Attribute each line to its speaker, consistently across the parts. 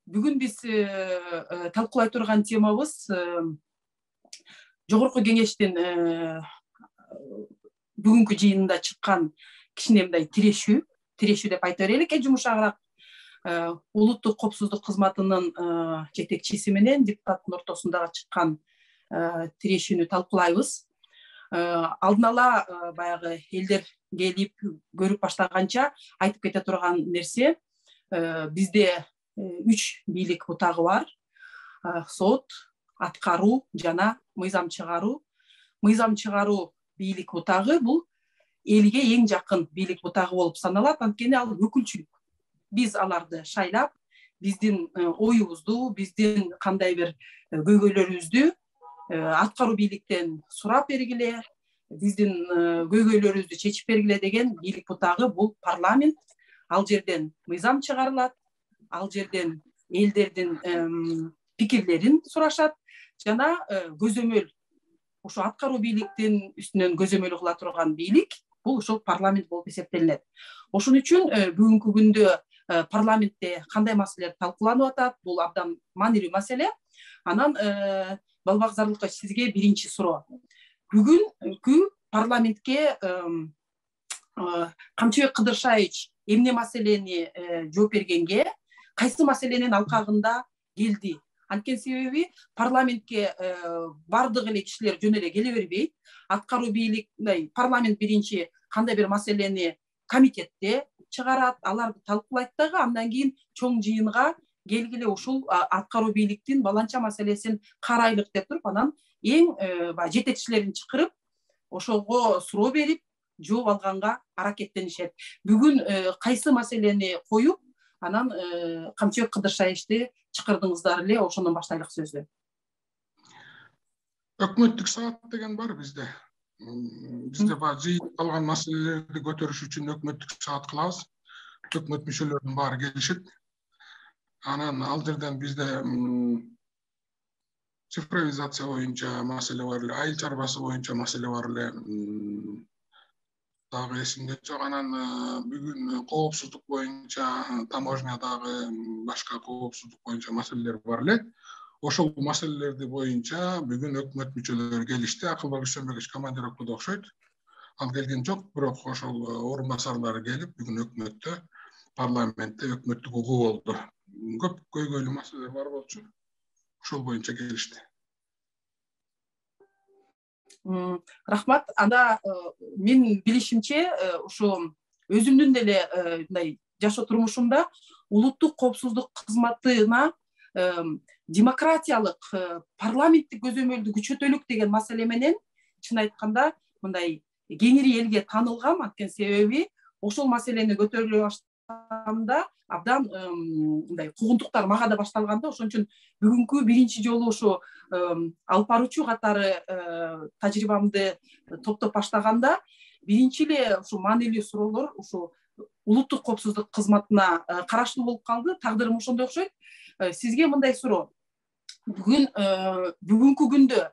Speaker 1: Бүгүн биз талкуулай турган темабыз жогорку кеңештин бүгүнкү жыйынында чыккан кичине мындай тирешүү деп айта берелик. Жумушагыраак улуттук коопсуздук кызматынын жетекчиси менен депутаттын ортосундагы чыккан тирешүүнү талкуулайбыз. Алдын ала баягы элдер келип көрүп баштаганча айтып кете турган нерсе, бизде 3 бийлик бутагы бар: сот, аткаруу жана мыйзам чыгаруу. Мыйзам чыгаруу бийлик бутагы бул элге эң жакын бийлик бутагы болуп саналат, анткени ал өкүлчүлүк. Биз аларды шайлап, биздин оюбузду, биздин кандай бир көйгөйлөрүбүздү аткаруу бийликтен сурап бергиле, биздин көйгөйлөрүбүздү чечип бергиле деген бийлик бутагы бул парламент. Ал жерден мыйзам чыгарылат, ал жерден элдердин пикирлерин сурашат жана көзөмөл ушу аткаруу бийликтин үстүнөн көзөмөл кыла турган бийлик бул ошол парламент болуп эсептелинет. Ошон үчүн бүгүнкү күндө парламентте кандай маселелер талкууланып атат? Бул абдан маанилүү маселе. Анан Балбак сизге биринчи суроо. Бүгүнкү парламентке Камчыбек Кыдыршаевич эмне маселени жооп бергенге, кайсы маселенин алкагында келди? Анткени себеби парламентке бардык эле кишилер жөн эле келе бербейт. Аткаруу бийлик, парламент биринчи кандай бир маселени комитетте чыгарат, аларды талкуулайт дагы, андан кийин чоң жыйынга келгиле ушул аткаруу бийликтин баланча маселесин карайлык деп туруп, анан эң жетекчилерин чакырып, ошого суроо берип, жооп алганга аракеттенишет. Бүгүн кайсы маселени коюп, анан Камчыбек Кыдыршаевичти чакырдыңыздар эле, ошондон баштайлык сөздү.
Speaker 2: Өкмөттүк саат деген бар бизде. Бизде жыйып калган маселелерди көтөрүш үчүн өкмөттүк саат кылабыз. Өкмөт мүчөлөрүнүн баары келишет. Анан ал жерден бизде цифровизация боюнча маселе бар эле, айыл чарбасы боюнча маселе бар эле. Дагы эсимде жок. Анан бүгүн коопсуздук боюнча, таможнядагы башка коопсуздук боюнча маселелер бар эле. Ошол маселелерди боюнча бүгүн өкмөт мүчөлөрү келишти. Акылбек Дүйшөнбекович командировкада окшойт. Ал келген жок, бирок ошол орун басарлары келип, бүгүн өкмөттө, парламентте өкмөттүк угуу болду. Көп көйгөйлүү маселелер бар болчу. Ошол боюнча келишти.
Speaker 1: Рахмат. Анда мен билишимче, ушу өзүмдүн деле мындай жашоо турмушумда улуттук коопсуздук кызматына демократиялык парламенттик көзөмөлдү күчөтөлүк деген маселе менен чын айтканда мындай кеңири элге таанылгам. Анткени себеби ошол маселени көтөрүлө баштаганда абдан мындай куугунтуктар мага да башталганда, ошон үчүн бүгүнкү биринчи жолу ушу алып баруучу катары тажрыйбамды топтоп баштаганда биринчи эле ушу маанилүү суроолор ушу улуттук коопсуздук кызматына караштуу болуп калды. Тагдырым ошондой окшойт. Сизге мындай суроо. Бүгүнкү күндө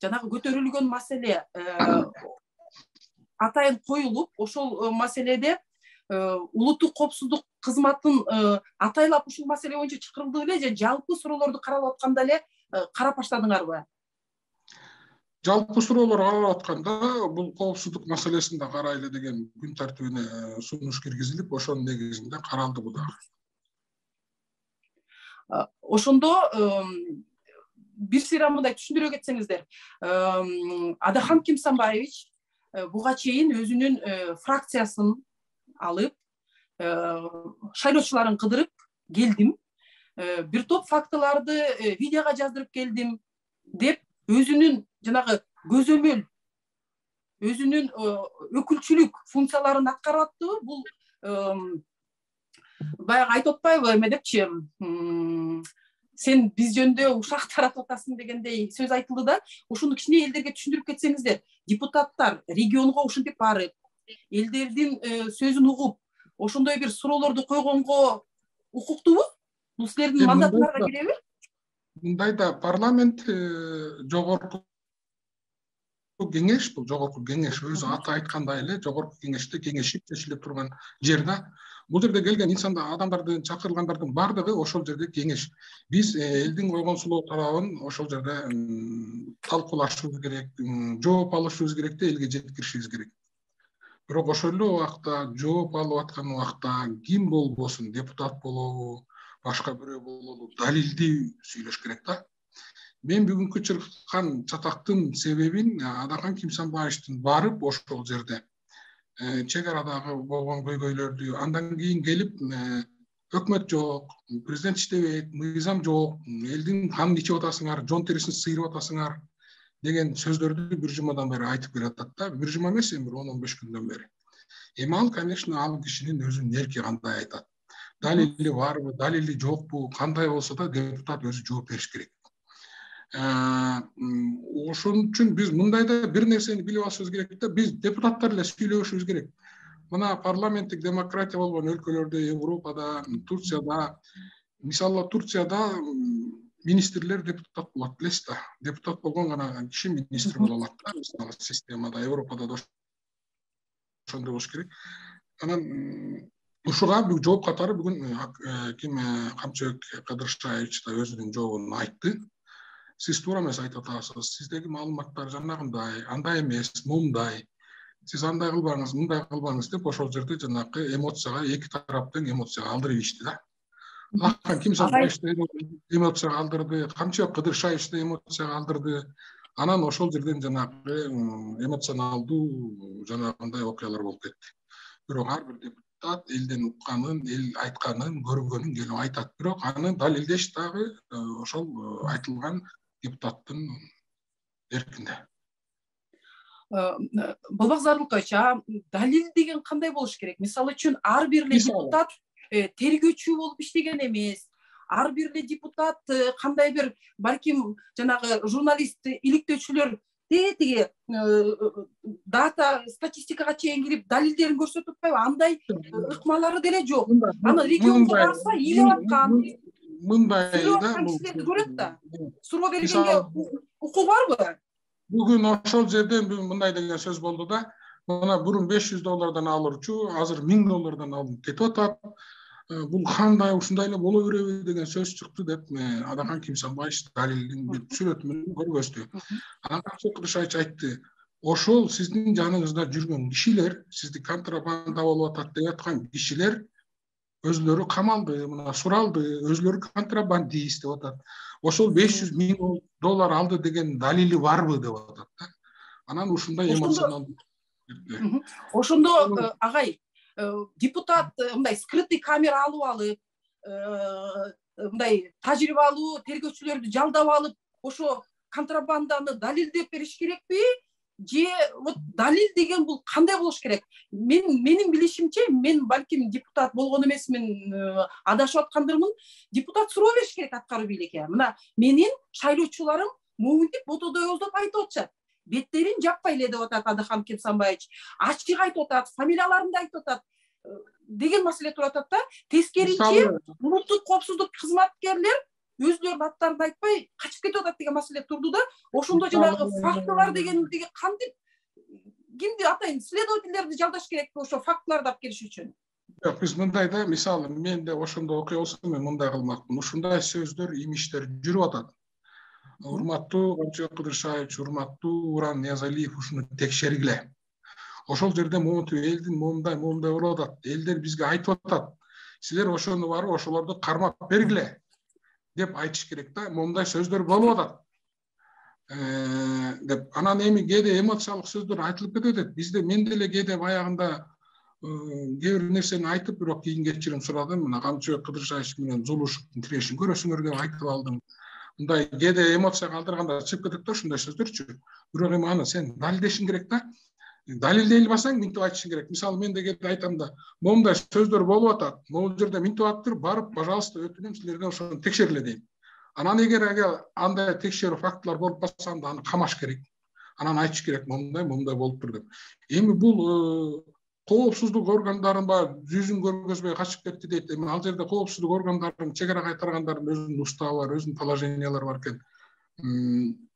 Speaker 1: жанагы көтөрүлгөн маселе атайын коюлуп, ошол маселеде улуттук коопсуздук кызматын атайлап ушул маселе боюнча чакырылды беле, же жалпы суроолорду каралып атканда эле карап баштадыңарбы?
Speaker 2: Жалпы суроолор каралып атканда бул коопсуздук маселесин да карайлы деген күн тартибине сунуш киргизилип, ошонун негизинде каралды бул дагы.
Speaker 1: Ошондо бир сыйра мындай түшүндүрө кетсеңиздер. Адахан Кимсанбаевич буга чейин өзүнүн фракциясын алып, шайлоочуларын кыдырып келдим, бир топ фактыларды видеого жаздырып келдим деп өзүнүн жанагы көзөмөл, өзүнүн өкүлчүлүк функцияларын аткарып аттыбы? Бул баягы айтып атпайбы эме депчи, сен биз жөнүндө ушак таратып атасың дегендей сөз айтылды да. Ошону кичине элдерге түшүндүрүп кетсеңиздер. Депутаттар регионго ушинтип барып, элдердин сөзүн угуп, ошондой бир суроолорду койгонго укуктуубу? Бул силердин мандатыңарга киреби?
Speaker 2: Мындай да, парламент жогорку кеңеш, бул жогорку кеңеш өзү аты айткандай эле жогорку кеңеште кеңешип чечилип турган жер да. Бул жерде келген инсандар, адамдардын, чакырылгандардын бардыгы ошол жерде кеңеш. Биз элдин койгонсулоо тарабын ошол жерде талкуулашыбыз керек, жооп алышыбыз керек да элге жеткиришибиз керек. Бирок ошол эле убакта жооп алып аткан убакта ким болбосун, депутат болобу, башка бирөө болобу, далилдүү сүйлөш керек да. Мен бүгүнкү чыккан чатактын себебин Адахан Кимсанбаевичтин барып ошол жерде чек арадагы болгон көйгөйлөрдү, андан кийин келип өкмөт жок, президент иштебейт, мыйзам жок, элдин канын ичип атасыңар, жон терисин сыйрып атасыңар деген сөздөрдү бир жумадан бери айтып келатат да. Бир жума эмес, бир 10-15 күндөн бери. Эми ал, конечно, ал кишинин өзүнүн эрки кандай айтат. Далили барбы, далили жокпу, кандай болсо да депутат өзү жооп бериш керек. Ошон үчүн биз мындайда бир нерсени билип алышыбыз керек да, биз депутаттар эле сүйлөшүбүз керек. Мына парламенттик демократия болгон өлкөлөрдө, Европада, Турцияда, мисалы Турцияда министрлер депутат болот, билесиз да. Депутат болгон гана киши министр боло алат да, мисалы системада, Европада да ошондой болуш керек. Анан ушуга жооп катары бүгүн ким Камчыбек Кадыршаевич да өзүнүн жообун айтты. Сиз туура эмес айтып атасыз. Сиздеги маалыматтар жанагындай, андай эмес, мындай. Сиз андай кылбаңыз, мындай кылбаңыз деп ошол жерде жанагы эмоцияга, эки тараптын эмоцияга алдырып ишти да. Адахан Кимсанбаевич да эмоцияга алдырды, Камчыбек Кадыршаевич да эмоцияга алдырды. Анан ошол жерден жанагы эмоционалдуу жанагындай окуялар болуп кетти. Бирок ар бир депутат элден укканын, эл айтканын, көргөнүн келип айтат. Бирок аны далилдеш дагы ошол айтылган депутаттын эркинде.
Speaker 1: Болбак Зарылкович, далил деген кандай болуш керек? Мисалы үчүн ар бир депутат тергөөчү болуп иштеген эмес. Ар бир депутат кандай бир балким жанагы журналист иликтөөчүлөр тиги дата статистикага чейин кирип далилдерин көрсөтүп атпайбы? Андай ыкмалары деле жок. Аны регионго барса ийип аткан.
Speaker 2: Мындай да
Speaker 1: кишилерди көрөт да. Суроо бергенге укугу барбы?
Speaker 2: Бүгүн ошол жерден мындай деген сөз болду да. Мына бурун $500 алырчу, азыр $1000 алып кетип атат. Бул кандай ушундай эле боло береби деген сөз чыкты деп Адахан Кимсанбаевич далилдин сүрөтү менен көргөздү. Анан Кадыршаевич айтты, ошол сиздин жаныңызда жүргөн кишилер, сизди контрабанда болуп атат деп аткан кишилер өзлөрү камалды, мына суралды, өзлөрү контрабандист деп атат. Ошол $500,000 алды деген далили барбы деп атат да. Анан ушундай эмоционалдуу.
Speaker 1: Ошондо агай депутат мындай скрытый камера алып мындай тажрыйбалуу тергөөчүлөрдү жалдап алып ошо контрабанданы далилдеп бериш керекпи? Же вот далил деген бул кандай болуш керек? Менин билишимче, мен балким депутат болгон эмесмин, адашып аткандырмын. Депутат суроо бериш керек аткаруу бийликке. Мына менин шайлоочуларым моунтип ботодойбоздоп айтып атышат. Беттерин жаппай эле деп атат Адахан Кимсанбаевич. Ачык айтып атат, фамилияларымды айтып атат деген маселе туруп атат да. Тескеринче улуттук коопсуздук кызматкерлер өзлөрүнүн аттарын айтпай качып кетип атат деген маселе турду да. Ошондо жанагы фактылар дегендиги кантип, кимди атайын, следовательдерди жалдаш керекпи ошо фактыларды алып келиш үчүн?
Speaker 2: Жок, биз мындай да, мисалы мен де ошондо окуя болсом мен мындай кылмакмын. Ушундай сөздөр, имиштер жүрүп атат. Урматтуу Камчыбек Кадыршаевич, урматтуу Уран Ниязалиев, ушуну текшергиле. Ошол жерде монтип элдин моундай болуп атат. Элдер бизге айтып атат. Силер ошону барып ошолорду кармап бергиле деп айтыш керек да. Мондай сөздөр болуп атат. Деп анан эми кээде эмоциялык сөздөр айтылып кетет. Бизде мен деле кээде баягында кээ бир нерсени айтып, бирок кийин кечирим сурадым. Мына Камчыбек Кадыршаевич менен Зулушевдин тирешин көрөсүңөр деп айтып алдым. Мындай кээде эмоцияга алдырганда чыгып кетет да ушундай сөздөрчү. Бирок эми аны сен далилдешиң керек да. Далилдей албасаң минтип айтышың керек. Мисалы мен де кээде айтам да, мондай сөздөр болуп атат. Могул жерде минтип атыптыр, барып, пожалуйста, өтүнөм силерден ошону текшериле дейм. Анан эгер андай текшерүү фактылар болуп калса, аны камаш керек. Анан айтыш керек, мондай болуптур деп. Эми бул коопсуздук органдарын жүзүн көргөзбөй качып кетти дейт. Эми ал жерде коопсуздук органдарынын чек ара кайтаргандардын өзүнүн уставы бар, өзүнүн положениялары бар экен.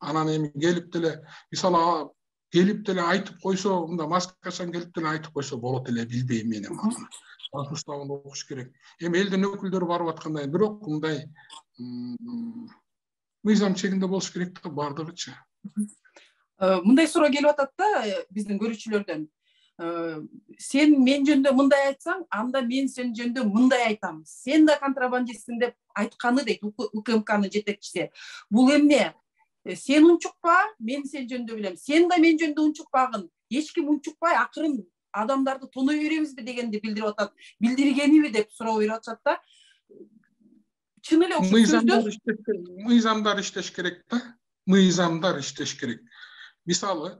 Speaker 2: Анан эми келип деле, мисалы келип деле айтып койсо, мында Москвадан келип деле айтып койсо болот эле, билбейм мен эми. Уставын окуш керек. Эми элдин өкүлдөрү барып аткандай, бирок мындай мыйзам чегинде болуш керек да бардыгычы.
Speaker 1: Мындай суроо келип атат да биздин көрүүчүлөрдөн. Сен мен жөнүндө мындай айтсаң, анда мен сен жөнүндө мындай айтам. Сен да контрабандистсиң деп айтканы дейт УКМКнын жетекчиси. Бул эмне? Сен унчукпа, мен сен жөнүндө билем. Сен да мен жөнүндө унчукпагын. Эч ким унчукпай, акырын адамдарды тоной беребизби дегенди билдирип атат. Билдиргениби деп суроо берип атышат да. Чын эле ушул сөздөр
Speaker 2: мыйзамдар иштеш керек да. Мыйзамдар иштеш керек. Мисалы,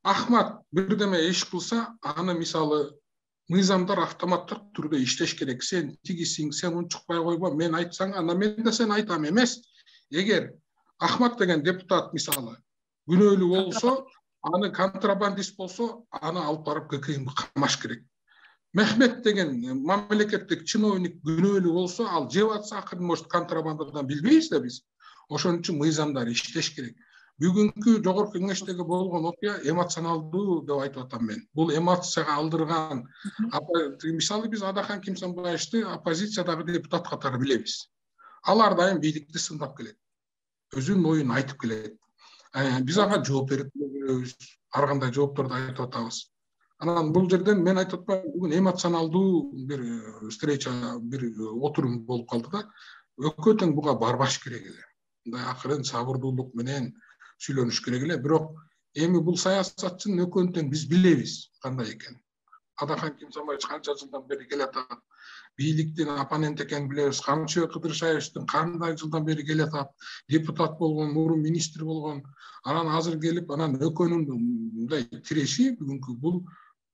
Speaker 2: Ахмат бирдеме иш кылса, аны мисалы мыйзамдар автоматтык түрдө иштеш керек. Сен тигисиң, сен унчукпай койбо, мен айтсаң, анда мен да сен айтам эмес. Эгер Ахмат деген депутат мисалы күнөөлүү болсо, аны контрабандист болсо, аны алып барып ККМ камаш керек. Мехмет деген мамлекеттик чиновник күнөөлүү болсо, ал жеп атса, акырын может контрабандадан билбейбиз да биз. Ошон үчүн мыйзамдар иштеш керек. Бүгүнкү жогорку кеңештеги болгон окуя эмоционалдуу деп айтып атам мен. Бул эмоцияга алдырган. Мисалы биз Адахан Кимсанбаевди оппозициядагы депутат катары билебиз. Ал ар дайым бийликти сындап келет. Өзүнүн оюн айтып келет. Биз ага жооп берип көрөбүз. Ар кандай жоопторду айтып атабыз. Анан бул жерден мен айтып атпаймын, бүгүн эмоционалдуу бир встреча, бир отурум болуп калды да. Өкө тең буга барбаш керек эле. Мындай акырын сабырдуулук менен сүйлөнүш керек эле. Бирок эми бул саясатчынын өкөнү тең биз билебиз кандай экен. Адахан Кимсанбаевич канча жылдан бери келатат. Бийликтин оппонент экенин билебиз. Камчыбек Кыдыршаевичтин кандай жылдан бери келатат. Депутат болгон, мурун министр болгон. Анан азыр келип, анан өкөнүн мындай тиреши бүгүнкү бул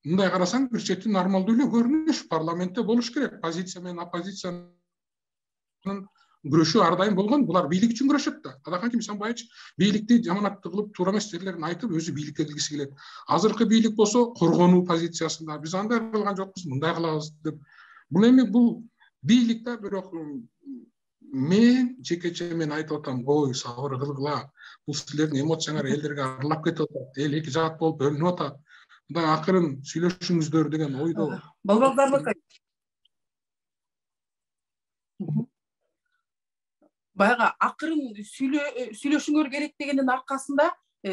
Speaker 2: мындай карасаң бир чети нормалдуу эле көрүнүш. Парламентте болуш керек. Позиция менен оппозициянын күрөшү ар дайым болгон. Булар бийлик үчүн күрөшөт да. Адахан Кимсанбаевич бийликти жаманаттуу кылып, туура эмес жерлерин айтып, өзү бийликке келгиси келет. Азыркы бийлик болсо коргонуу позициясында. Биз андай кылган жокпуз, мындай кылабыз деп. Бул эми бул бийлик да, бирок мен жекече мен айтып атам, ой, сабыр кылгыла. Бул силердин эмоцияңар элдерге аралап кетип атат. Эл эки жаат болуп бөлүнүп атат. Мындай акырын сүйлөшүңүздөр деген ойдо.
Speaker 1: Балбалдарбы баягы акырын сүйлөшүңөр керек дегендин аркасында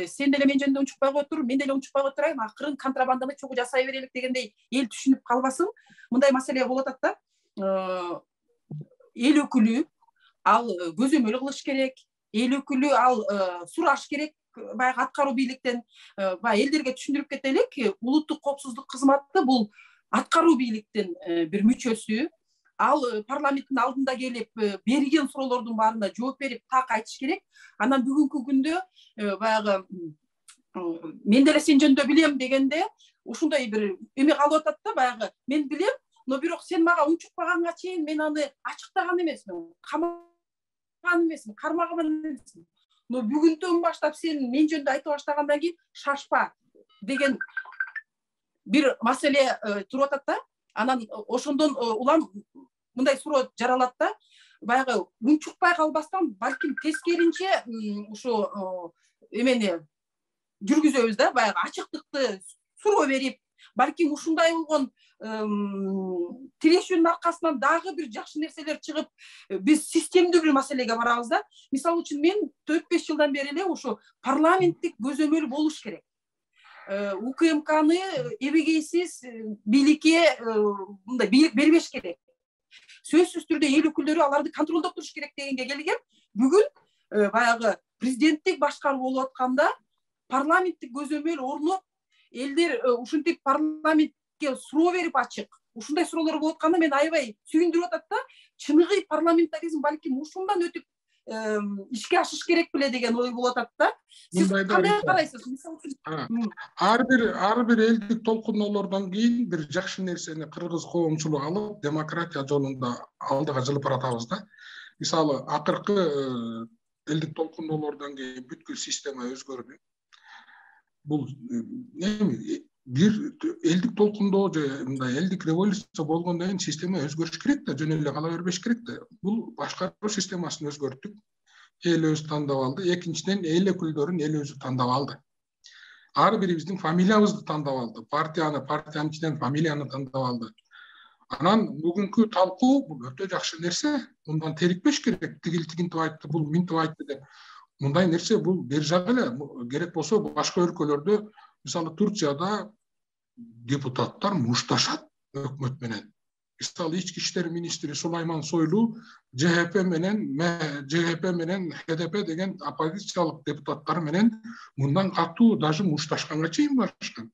Speaker 1: сен деле мен жөнүндө унчукпай кое тур, мен деле унчукпай кое турайын, акырын контрабанданы чогуу жасай берелик дегендей эл түшүнүп калбасын. Мындай маселе болуп атат да. Эл өкүлү ал көзөмөл кылыш керек, эл өкүлү ал сураш керек баягы аткаруу бийликтен. Баягы элдерге түшүндүрүп кетелик, улуттук коопсуздук кызматы бул аткаруу бийликтин бир мүчөсү. Ал парламенттин алдында келип берген суроолордун баарына жооп берип так айтыш керек. Анан бүгүнкү күндө баягы мен деле сен жөнүндө билем дегенде ушундай бир эме калып атат да, баягы мен билем, но бирок сен мага унчукпаганга чейин мен аны ачыктаган эмесмин, камаган эмесмин, кармаган эмесмин. Но бүгүндөн баштап сен мен жөнүндө айтып баштагандан кийин шашпа деген бир маселе туруп атат да. Анан ошондон улам мындай суроо жаралат да. Баягы унчукпай калбастан, балким тескеринче ушу эмени жүргүзөбүз да, баягы ачыктыкты суроо берип, балким ушундай болгон тирешүүнүн аркасынан дагы бир жакшы нерселер чыгып, биз системдүү бир маселеге барабыз да. Мисалы үчүн мен 4-5 жылдан бери эле ушу парламенттик көзөмөл болуш керек. УКМКны эбегейсиз бийликке мындай бийлик бербеш керек. Сөзсүз түрдө эл өкүлдөрү аларды контролдоп туруш керек дегенге келген. Бүгүн баягы президенттик башкаруу болуп атканда парламенттик көзөмөл орноп, элдер ушинтип парламентке суроо берип ачык. Ушундай суроолор болуп атканда мен аябай сүйүндүрүп атат да. Чыныгы парламентаризм балким ушундан өтүп ишке ашыш керек беле деген ой болуп атат да. Сиз кандай карайсыз?
Speaker 2: Ар бир элдик толкуноолордон кийин бир жакшы нерсени кыргыз коомчулугу алып, демократия жолунда алдыга жылып баратабыз да. Мисалы, акыркы элдик толкуноолордон кийин бүткүл система өзгөрдү. Бул эми бир элдик толкундоо же мындай элдик революция болгондон кийин система өзгөрүш керек да, жөн эле кала бербеш керек да. Бул башкаруу системасын өзгөрттүк. Эл өзү тандап алды. Экинчиден, эл өкүлдөрүн эл өзү тандап алды. ар бирибиздин фамилиябызды тандап алды, партиянын ичинен фамилияны тандап алды. Анан бүгүнкү талкуу бул өтө жакшы нерсе. Мындан терикпеш керек. Тигил тигинтип айтты, бул минтип айтты деп. Мындай нерсе бул бер жак эле. Керек болсо башка өлкөлөрдө, мисалы Турцияда депутаттар мушташат өкмөт менен. Мисалы ички иштер министри Сулайман Сойлу ЖХП менен ХДП деген оппозициялык депутаттар менен мындан катуу даже мушташканга чейин барышкан.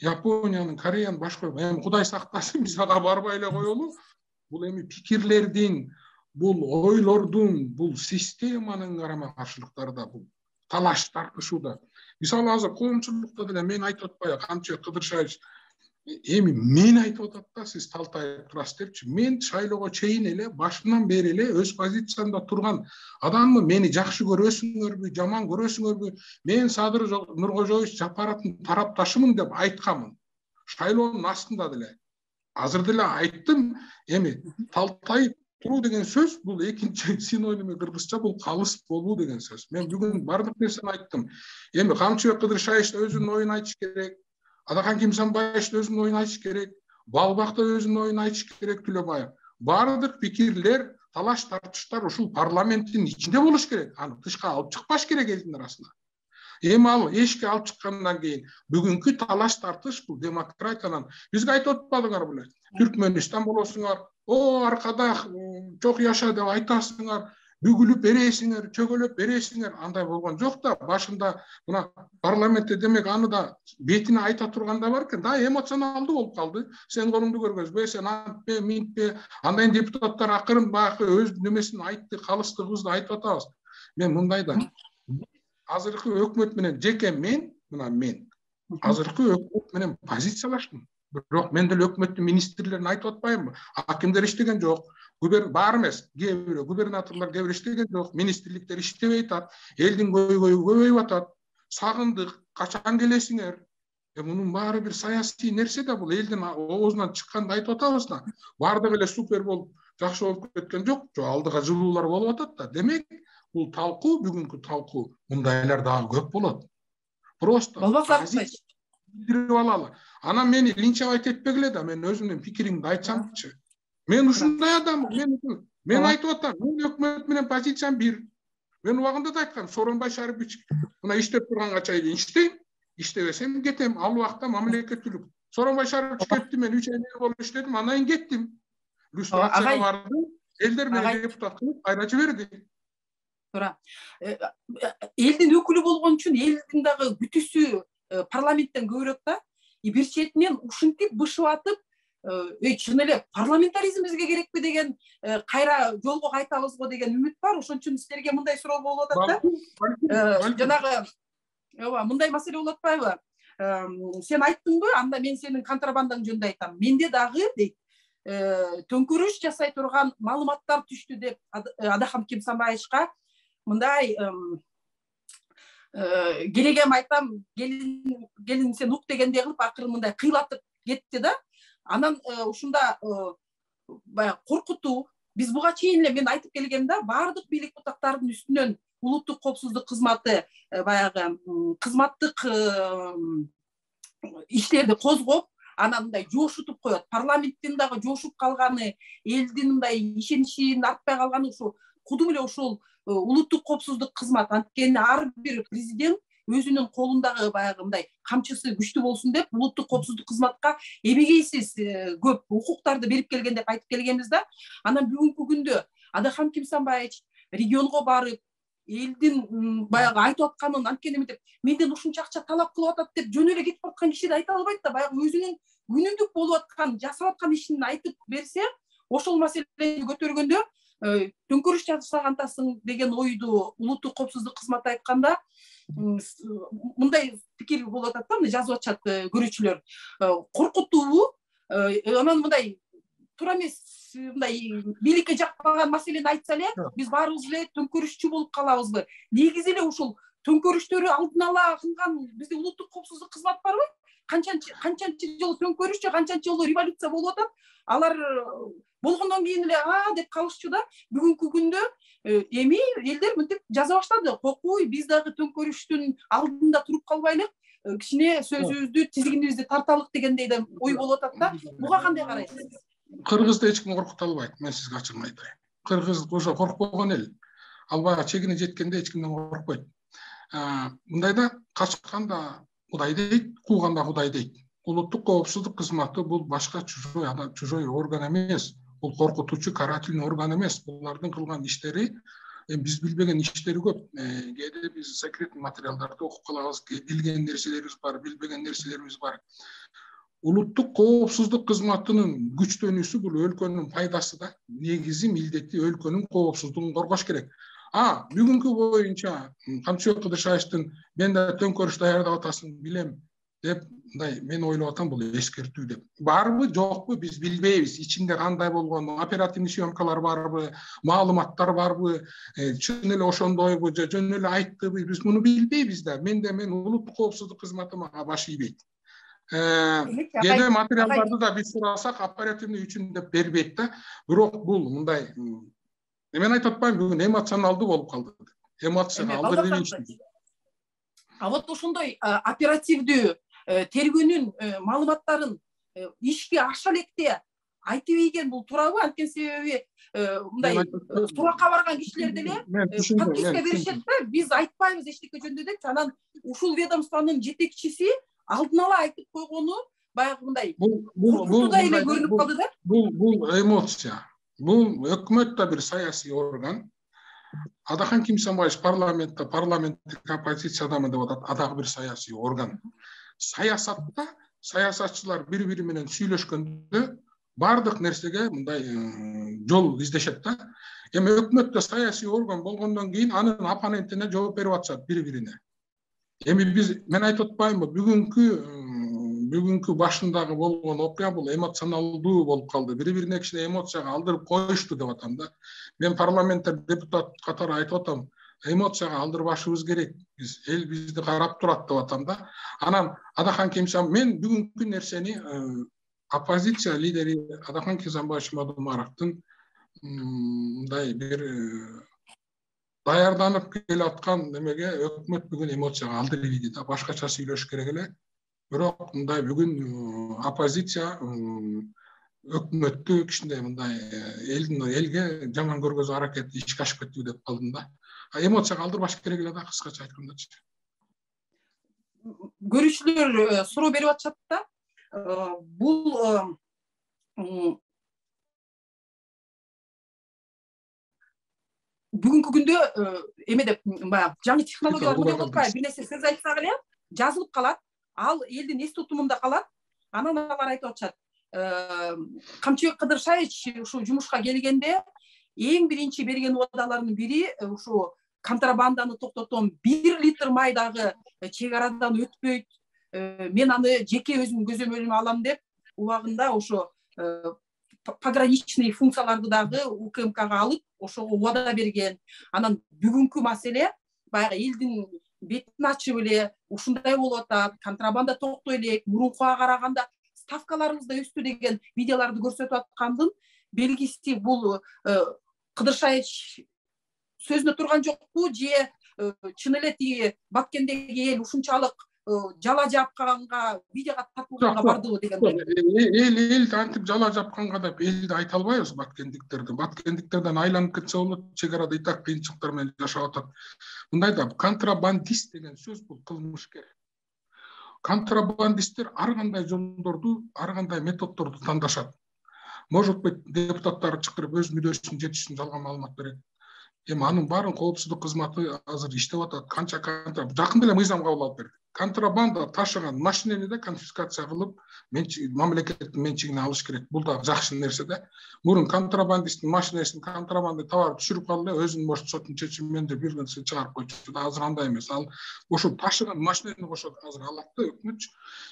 Speaker 2: Япониянын, Кореянын башка эми Кудай сактасын биз ага барбай эле коелу. Бул эми пикирлердин, бул ойлордун, бул системанын карама-каршылыктарда, бул талаш тартышууда. Мисалы азыр коомчулукта деле мен айтып атпайбы, Камчы Кыдыршаевич эми мен айтып атат да, сиз талтайып турасыз депчи. Мен шайлоого чейин эле башынан бери эле өз позициямда турган адаммы, мени жакшы көрөсүңөрбү, жаман көрөсүңөрбү, мен Садыр Нуркожоевич Жапаровдун тарапташымын деп айтканмын. Шайлоонун астында деле. Азыр деле айттым. Эми талтайып туруу деген сөз бул экинчи синонимы кыргызча, бул калыс болуу деген сөз. Мен бүгүн бардык нерсени айттым. Эми Камчыбек Кыдыршаевич өзүнүн оюн айтыш керек. Адахан Кимсанбаевич өзүнүн оюн айтыш керек. Балбак да өзүнүн оюн айтыш керек, Төлөбаев. Бардык пикирлер, талаш тартыштар ушул парламенттин ичинде болуш керек. Аны тышка алып чыкпаш керек элдин арасына. Эми ал эшикке алып чыккандан кийин бүгүнкү талаш тартыш бул демократиянын. Бизге айтып атпадыңар беле? Түркмөнистан болосуңар, аркада чок яша деп айтасыңар, бүгүлүп бересиңер, чөгөлөп бересиңер. Андай болгон жок да. Башында мына парламентте демек аны да бетине айта турганда бар экен. Да, эмоционалдуу болуп калды. Сен колуңду көргөзбө, сен антпе, минтпе. Андан депутаттар акырын баягы өз немесин айтты, калыстыгыбызды айтып атабыз. Мен мындайда азыркы өкмөт менен жеке мен, азыркы өкмөт менен позициялаштым. Бирок мен деле өкмөттүн министрлерин айтып атпаймынбы? Акимдер иштеген жок. Бар эмес, губернаторлор кээ бир иштеген жок, министрликтер иштебей атат, элдин көйгөйү көбөйүп атат. Сагындык, качан келесиңер? Мунун баары бир саясий нерсе да, бул элдин оозунан чыкканды айтып атабыз да. Бардыгы эле супер болуп, жакшы болуп кеткен жок. Алдыга жылуулар болуп атат да. Демек, бул талкуу, бүгүнкү талкуу, мындайлар дагы көп болот. Просто билдирип алалы. Анан мени линчевать этпегиле да, мен өзүмдүн пикиримди айтсамчы. Мен ушундай адаммын. Мен айтып атам, мен өкмөт менен позициям бир. Мен убагында да айткам, Сооронбай Шарипович мына иштеп турганга чейин иштейм, иштебесем кетем. Ал убакта мамлекеттүүлүк. Сооронбай Шарипович кетти, мен 3 ай болуп иштедим, анан кийин кеттим. Люстрацияга бардым, элдер мени депутат кылып кайра жиберди.
Speaker 1: Туура. Элдин өкүлү болгон үчүн элдин дагы күтүүсү парламенттен көбүрөөк да. Бир четинен ушинтип бышып атып, чын эле парламентаризм бизге керекпи деген кайра жолго кайтабыз го деген үмүт бар. Ошон үчүн силерге мындай суроо болуп атат да. Жанагы мындай маселе болуп атпайбы? Сен айттыңбы? Анда мен сенин контрабандаң жөнүндө айтам. Менде дагы дейт, төңкөрүш жасай турган маалыматтар түштү деп Адахан Кимсанбаевичка мындай келегем айтам, келин сен ук дегендей кылып акырын мындай кыйлатып кетти да. Анан ушунда баягы коркутуу, биз буга чейин эле мен айтып келгем да, бардык бийлик бутактардын үстүнөн улуттук коопсуздук кызматы баягы кызматтык иштерди козгоп, анан мындай жошутуп коет. Парламенттин дагы жошуп калганы, элдин мындай ишеничинин артпай калганы ушул кудум эле ушул улуттук коопсуздук кызмат. Анткени ар бир президент өзүнүн колундагы баягы мындай камчысы күчтүү болсун деп улуттук коопсуздук кызматка эбегейсиз көп укуктарды берип келген деп айтып келгенбиз да. Анан бүгүнкү күндө Адахан Кимсанбаевич регионго барып, элдин баягы айтып атканын анткени деп менден ушунча акча талап кылып атат деп жөн эле кетип аткан киши да айта албайт да. Баягы өзүнүн күнүмдүк болуп аткан, жасап аткан ишин айтып берсе, ошол маселени көтөргөндө төңкөрүш жасагантасың деген ойду улуттук коопсуздук кызматы айтканда мындай пикир болуп атат да, жазып атышат көрүүчүлөр. Коркутуу, анан мындай туура эмес, мындай бийликке жакпаган маселени айтса эле, биз баарыбыз эле төңкөрүшчү болуп калабызбы? Негизи эле ушул төңкөрүштөрү алдын ала кылган бизде улуттук коопсуздук кызмат барбы? Канчанчы жолу төңкөрүш же канчанчы жолу революция болуп атат? Алар болгондон кийин эле деп калышчу да. Бүгүнкү күндө эми элдер мынтип жаза баштады. Кокуй, биз дагы төңкөрүштүн алдында туруп калбайлык, кичине сөзүбүздү, тизигинибизди тарталык дегендей да ой болуп атат да. Буга кандай карайсыз?
Speaker 2: Кыргызды эч ким коркута албайт, мен сизге ачыгын айтайын. Кыргыз ошо коркпогон эл. Ал баягы чегине жеткенде эч кимден коркпойт. Мындайда качканда Кудай дейт, кууганда Кудай дейт. Улуттук коопсуздук кызматы бул башка чужой орган эмес. Бул коркутуучу карательный орган эмес. Булардын кылган иштери, биз билбеген иштери көп. Кээде биз секретный материалдарды окуп калабыз, билген нерселерибиз бар, билбеген нерселерибиз бар. Улуттук коопсуздук кызматынын күчтөнүүсү бул өлкөнүн пайдасы да. Негизи милдети өлкөнүн коопсуздугун коргош керек. Бүгүнкү боюнча Камчыбек Кыдыршаевдин мен да төңкөрүш даярдап атасың билем деп, мындай мен ойлоп атам, бул эскертүү деп. Барбы, жокпу биз билбейбиз. Ичинде кандай болгонун, оперативный съемкалар барбы, маалыматтар барбы, чын эле ошондойбу, же жөн эле айттыбы, биз муну билбейбиз да. Мен улуттук коопсуздук кызматы мага баш ийбейт. Кээде материалдарды да биз сурасак оперативный үчүн деп бербейт да. Бирок бул мындай, мен айтып атпайм, бүгүн эмоционалдуу болуп калды. Эмоцияга алдыр дебейчи.
Speaker 1: Вот ошондой оперативдүү тергөөнүн маалыматтарын ишке аша электе айтып ийген бул туурабы? Анткени себеби мындай суракка барган кишилер деле подписка беришет да, биз айтпайбыз эчтеке жөнүндө депчи. Анан ушул ведомствонун жетекчиси алдын ала айтып койгону баягы мындай коркутуудай эле көрүнүп калды да.
Speaker 2: Бул эмоция. Бул өкмөт да бир саясий орган. Адахан Кимсанбаевич парламенттик оппозициядамы деп атат, адагы бир саясий орган. Саясатта саясатчылар бири-бири менен сүйлөшкөндө бардык нерсеге мындай жол издешет да. Эми өкмөттө саясий орган болгондон кийин анын оппонентине жооп берип атышат бири-бирине. Эми мен айтып атпаймынбы, бүгүнкү башындагы болгон окуя бул эмоционалдуу болуп калды. Бири-бирине кичине эмоцияга алдырып коюшту деп атам да. Мен парламентте депутат катары айтып атам, эмоцияга алдырбашыбыз керек. Эл бизди карап турат деп атам да. Анан Адахан Кимсан, мен бүгүнкү нерсени оппозиция лидери Адахан Кимсанбаевич Мадумаровдун мындай бир даярданып келе аткан немеге өкмөт бүгүн эмоцияга алдырып ийди да. Башкача сүйлөш керек эле. Бирок мындай бүгүн оппозиция өкмөттү кичине мындай элге жаман көргөзүү аракети ишке ашып кетти деп калдым да. Эмоцияга алдырбаш керек эле да, кыскача айткандачы.
Speaker 1: Көрүүчүлөр суроо берип атышат да. Бул бүгүнкү күндө эмеде баягы жаңы технологиялар мындай болуп калат. Бир нерсе сөз айтсак эле жазылып калат. Ал элдин эс тутумунда калат. Анан алар айтып атышат. Камчыбек Кыдыршаевич ушу жумушка келгенде эң биринчи берген убадаларынын бири ушу контрабанданы токтотом, 1 литр май дагы чек арадан өтпөйт. Мен аны жеке өзүмдүн көзөмөлүмө алам деп убагында ошо пограничный функцияларды дагы УКМКга алып, ошого убада берген. Анан бүгүнкү маселе баягы элдин бетин ачып эле ушундай болуп атат, контрабанда токтой элек, мурункуга караганда ставкаларыбыз да өстү деген видеолорду көрсөтүп аткандын белгиси. Бул Кыдыршаевич сөзүнө турган жокпу, же чын эле тиги Баткендеги эл ушунчалык жала жапканга, видеого тартылганга бардыбы деген.
Speaker 2: Эл антип жала жапканга деп элди айта албайбыз Баткендиктерден айланып кетсе болот, чек арада и так кыйынчылыктар менен жашап атат. Мындайда контрабандист деген сөз бул кылмышкер. Контрабандисттер ар кандай жолдорду, ар кандай методдорду тандашат. Может быть, депутаттар чакырып өз мүддөсүн жетишин жалган маалымат берет. Эми анын баарын коопсуздук кызматы азыр иштеп атат. Канча жакында эле мыйзам кабыл алып берди. Контрабанда ташыган машинени да конфискация кылып, мамлекеттин менчигине алыш керек. Бул да жакшы нерсе да. Мурун контрабандисттин машинесин контрабанда товар түшүрүп калды, өзүнүн может соттун чечиминен бир нерсе чыгарып койчу. Азыр андай эмес. Ал ошо ташыган машинени кошот азыр алат да өкмөт.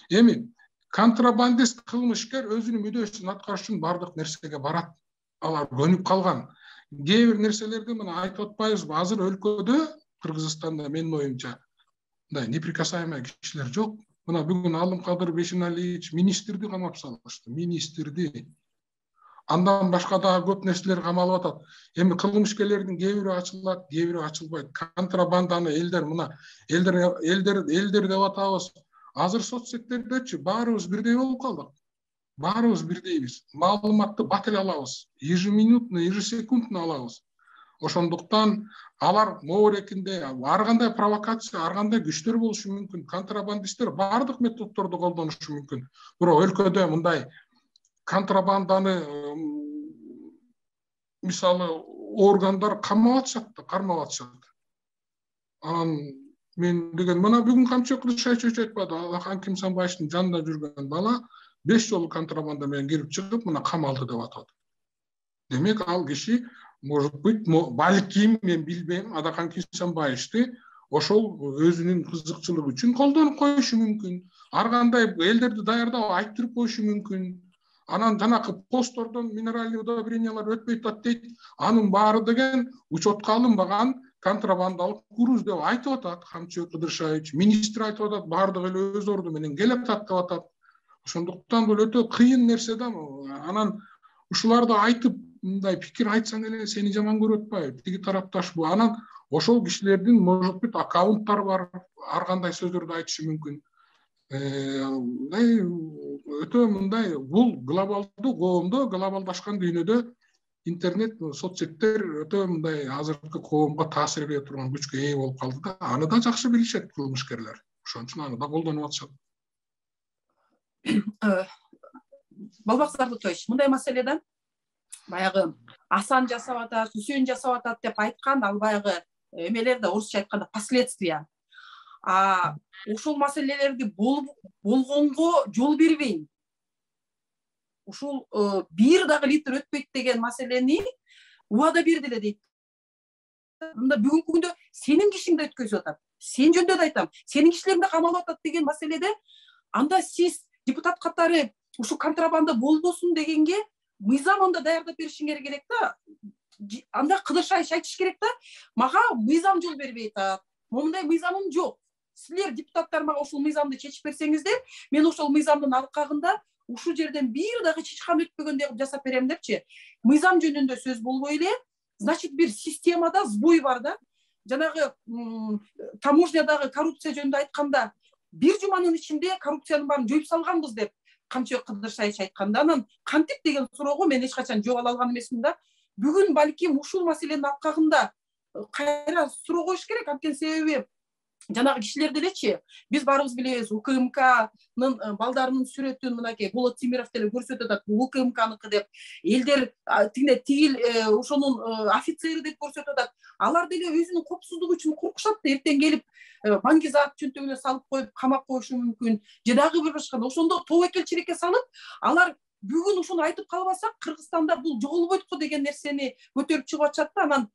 Speaker 2: Эми контрабандист кылмышкер өзүнүн мүддөсүн аткарыш үчүн бардык нерсеге барат. Алар көнүп калган. Кээ бир нерселерди мына айтып атпайбызбы? Азыр өлкөдө, Кыргызстанда менин оюмча неприкасаемый кишилер жок. Мына бүгүн Алымкадыр Бейшеналиевич министрди камап салышты. Министрди. Андан башка дагы көп нерселер камалып атат. Эми кылмышкерлердин кээ бири ачылат, кээ бири ачылбайт. Контрабанданы элдер мына элдер деп атабыз. Азыр соцсеттердечи баарыбыз бирдей болуп калдык. Баарыбыз бирдейбиз. Маалыматты батыл алабыз. Ежеминутно, ежесекундно алабыз. Ошондуктан алар моорекинде ар кандай провокация, ар кандай күчтөр болушу мүмкүн. Контрабандисттер бардык методдорду колдонушу мүмкүн. Бирок өлкөдө мындай контрабанданы мисалы органдар камап атышат, кармап атышат. Анан мен деген мына бүгүн камчы Кудушаевич айтпады, Алахан Кимсанбаевдин жанында жүргөн бала 5 жолу контрабанда менен кирип чыгып, мына камалды деп атат. Демек ал киши может быть, балким мен билбейм, Алахан Кимсанбаевди ошол өзүнүн кызыкчылыгы үчүн колдонуп коюшу мүмкүн. Ар кандай элдерди даярдап айтырып коюшу мүмкүн. Анан жанакы посттордон минеральный удобрениялар өтпөй атат дейт. Анын баары деген учетко алынбаган контрабандалык груз деп айтып атат Камчыбек Кыдыршаевич. Министр айтып атат, баардыгы эле өз орду менен келип атат деп атат. Ошондуктан бул өтө кыйын нерсе да. Анан ушуларды айтып, мындай пикир айтсаң эле сени жаман көрүп атпайбы? Тиги тарапташ бу. Анан ошол кишилердин может быть аккаунттары бар, ар кандай сөздөрдү айтышы мүмкүн. Өтө мындай бул глобалдуу коомдо, глобалдашкан дүйнөдө интернет, соцсеттер өтө мындай азыркы коомго таасир бере турган күчкө ээ болуп калды да. Аны да жакшы билишет кылмышкерлер. Ошон үчүн аны да колдонуп атышат.
Speaker 1: Балбак Сартович, мындай маселеде баягы Асан жасап атат, Үсен жасап атат деп айткан, ал баягы эмелерде орусча айтканда последствия. Ушул маселелерди болгонго жол бербейм. Ушул бир дагы литр өтпөйт деген маселени убада берди эле дейт. Мында бүгүнкү күндө сенин кишиңде өткөзүп атат. Сен жөнүндө да айтам. Сенин кишилериңде камалып атат деген маселеде анда сиз депутат катары ушул контрабанда болбосун дегенге мыйзам анда даярдап беришиңер керек да. Анда Кыдыршаевич айтыш керек да. Мага мыйзам жол бербей атат. Мондай мыйзамым жок. Силер депутаттар мага ушул мыйзамды чечип берсеңиздер, мен ошол мыйзамдын алкагында ушул жерден бир дагы чычкан өтпөгөндөй кылып жасап берем депчи. Мыйзам жөнүндө сөз болбой эле, значит бир системада сбой бар да. Жанагы таможнядагы коррупция жөнүндө айтканда, бир жуманын ичинде коррупциянын баарын жоюп салганбыз деп Камчыбек Кыдыршаевич айтканда, анан кантип деген суроого мен эч качан жооп ала алган эмесмин да. Бүгүн балким ушул маселенин алкагында кайра суроо коюш керек, анткени себеби жанагы кишилер делечи, биз баарыбыз билебиз, УКМКнын балдарынын сүрөтүн мынакей Болот Тимиров деле көрсөтүп атат, УКМКныкы деп, элдер тигил ошонун офицери деп көрсөтүп атат. Алар деле өзүнүн коопсуздугу үчүн коркушат да, эртең келип баңгизаат чөнтөгүнө салып коюп камап коюшу мүмкүн. Же дагы бир башка. Ошондо тобокелчиликке салып, алар бүгүн ушуну айтып калбасак, Кыргызстанда бул жоголбойт го деген нерсени көтөрүп чыгып атышат да. Анан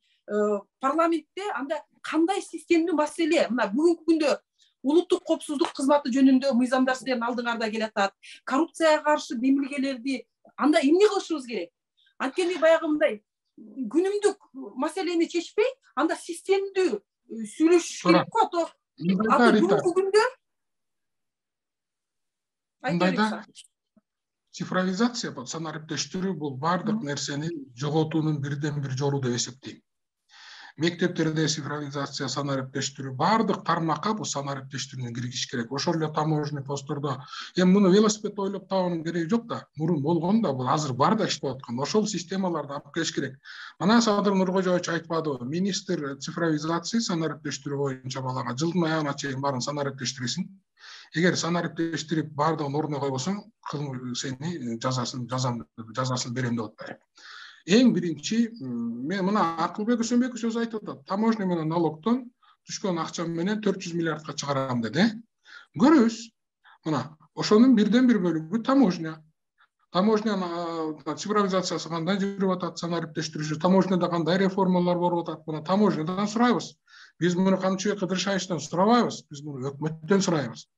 Speaker 1: парламентте анда кандай системдүү маселе, мына бүгүнкү күндө улуттук коопсуздук кызматы жөнүндө мыйзамдар силердин алдыңарда келатат. Коррупцияга каршы демилгелерди анда эмне кылышыбыз керек? Анткени баягы мындай күнүмдүк маселени чечпей, анда системдүү сүйлөшүш керек го. Бүгүнкү күндө
Speaker 2: мындайда цифровизация, санариптештирүү бул бардык нерсени жоготуунун бирден бир жолу деп эсептейм. Мектептерде цифровизация, санариптештирүү бардык тармакка бул санариптештирүүнү киргизиш керек. Ошол эле таможенный посттордо эми муну велосипед ойлоп табуунун кереги жок да. Мурун болгон да, бул азыр бар да иштеп аткан. Ошол системаларды алып келиш керек. Мана Садыр Нуркожоевич айтпадыбы? Министр цифровизация, санариптештирүү боюнча балага жылдын аягына чейин баарын санариптештиресиң. Эгер санариптештирип бардыгын ордуна койбосоң, сени жазасын берем деп атпайбы. Эң биринчи, мен мына Акылбек Өсөнбеков сөз айтып атат. Таможня менен налогтон түшкөн акча менен 400 миллиардка чыгарам деди. Көрөбүз. Мына ошонун бирден бир бөлүгү таможня. Таможнянын цифровизациясы кандай жүрүп атат, санариптештирүү, таможняда кандай реформалар болуп атат, мына таможнядан сурайбыз. Биз муну Камчыбек Кыдыршаевичтен сурабайбыз, биз муну өкмөттөн сурайбыз.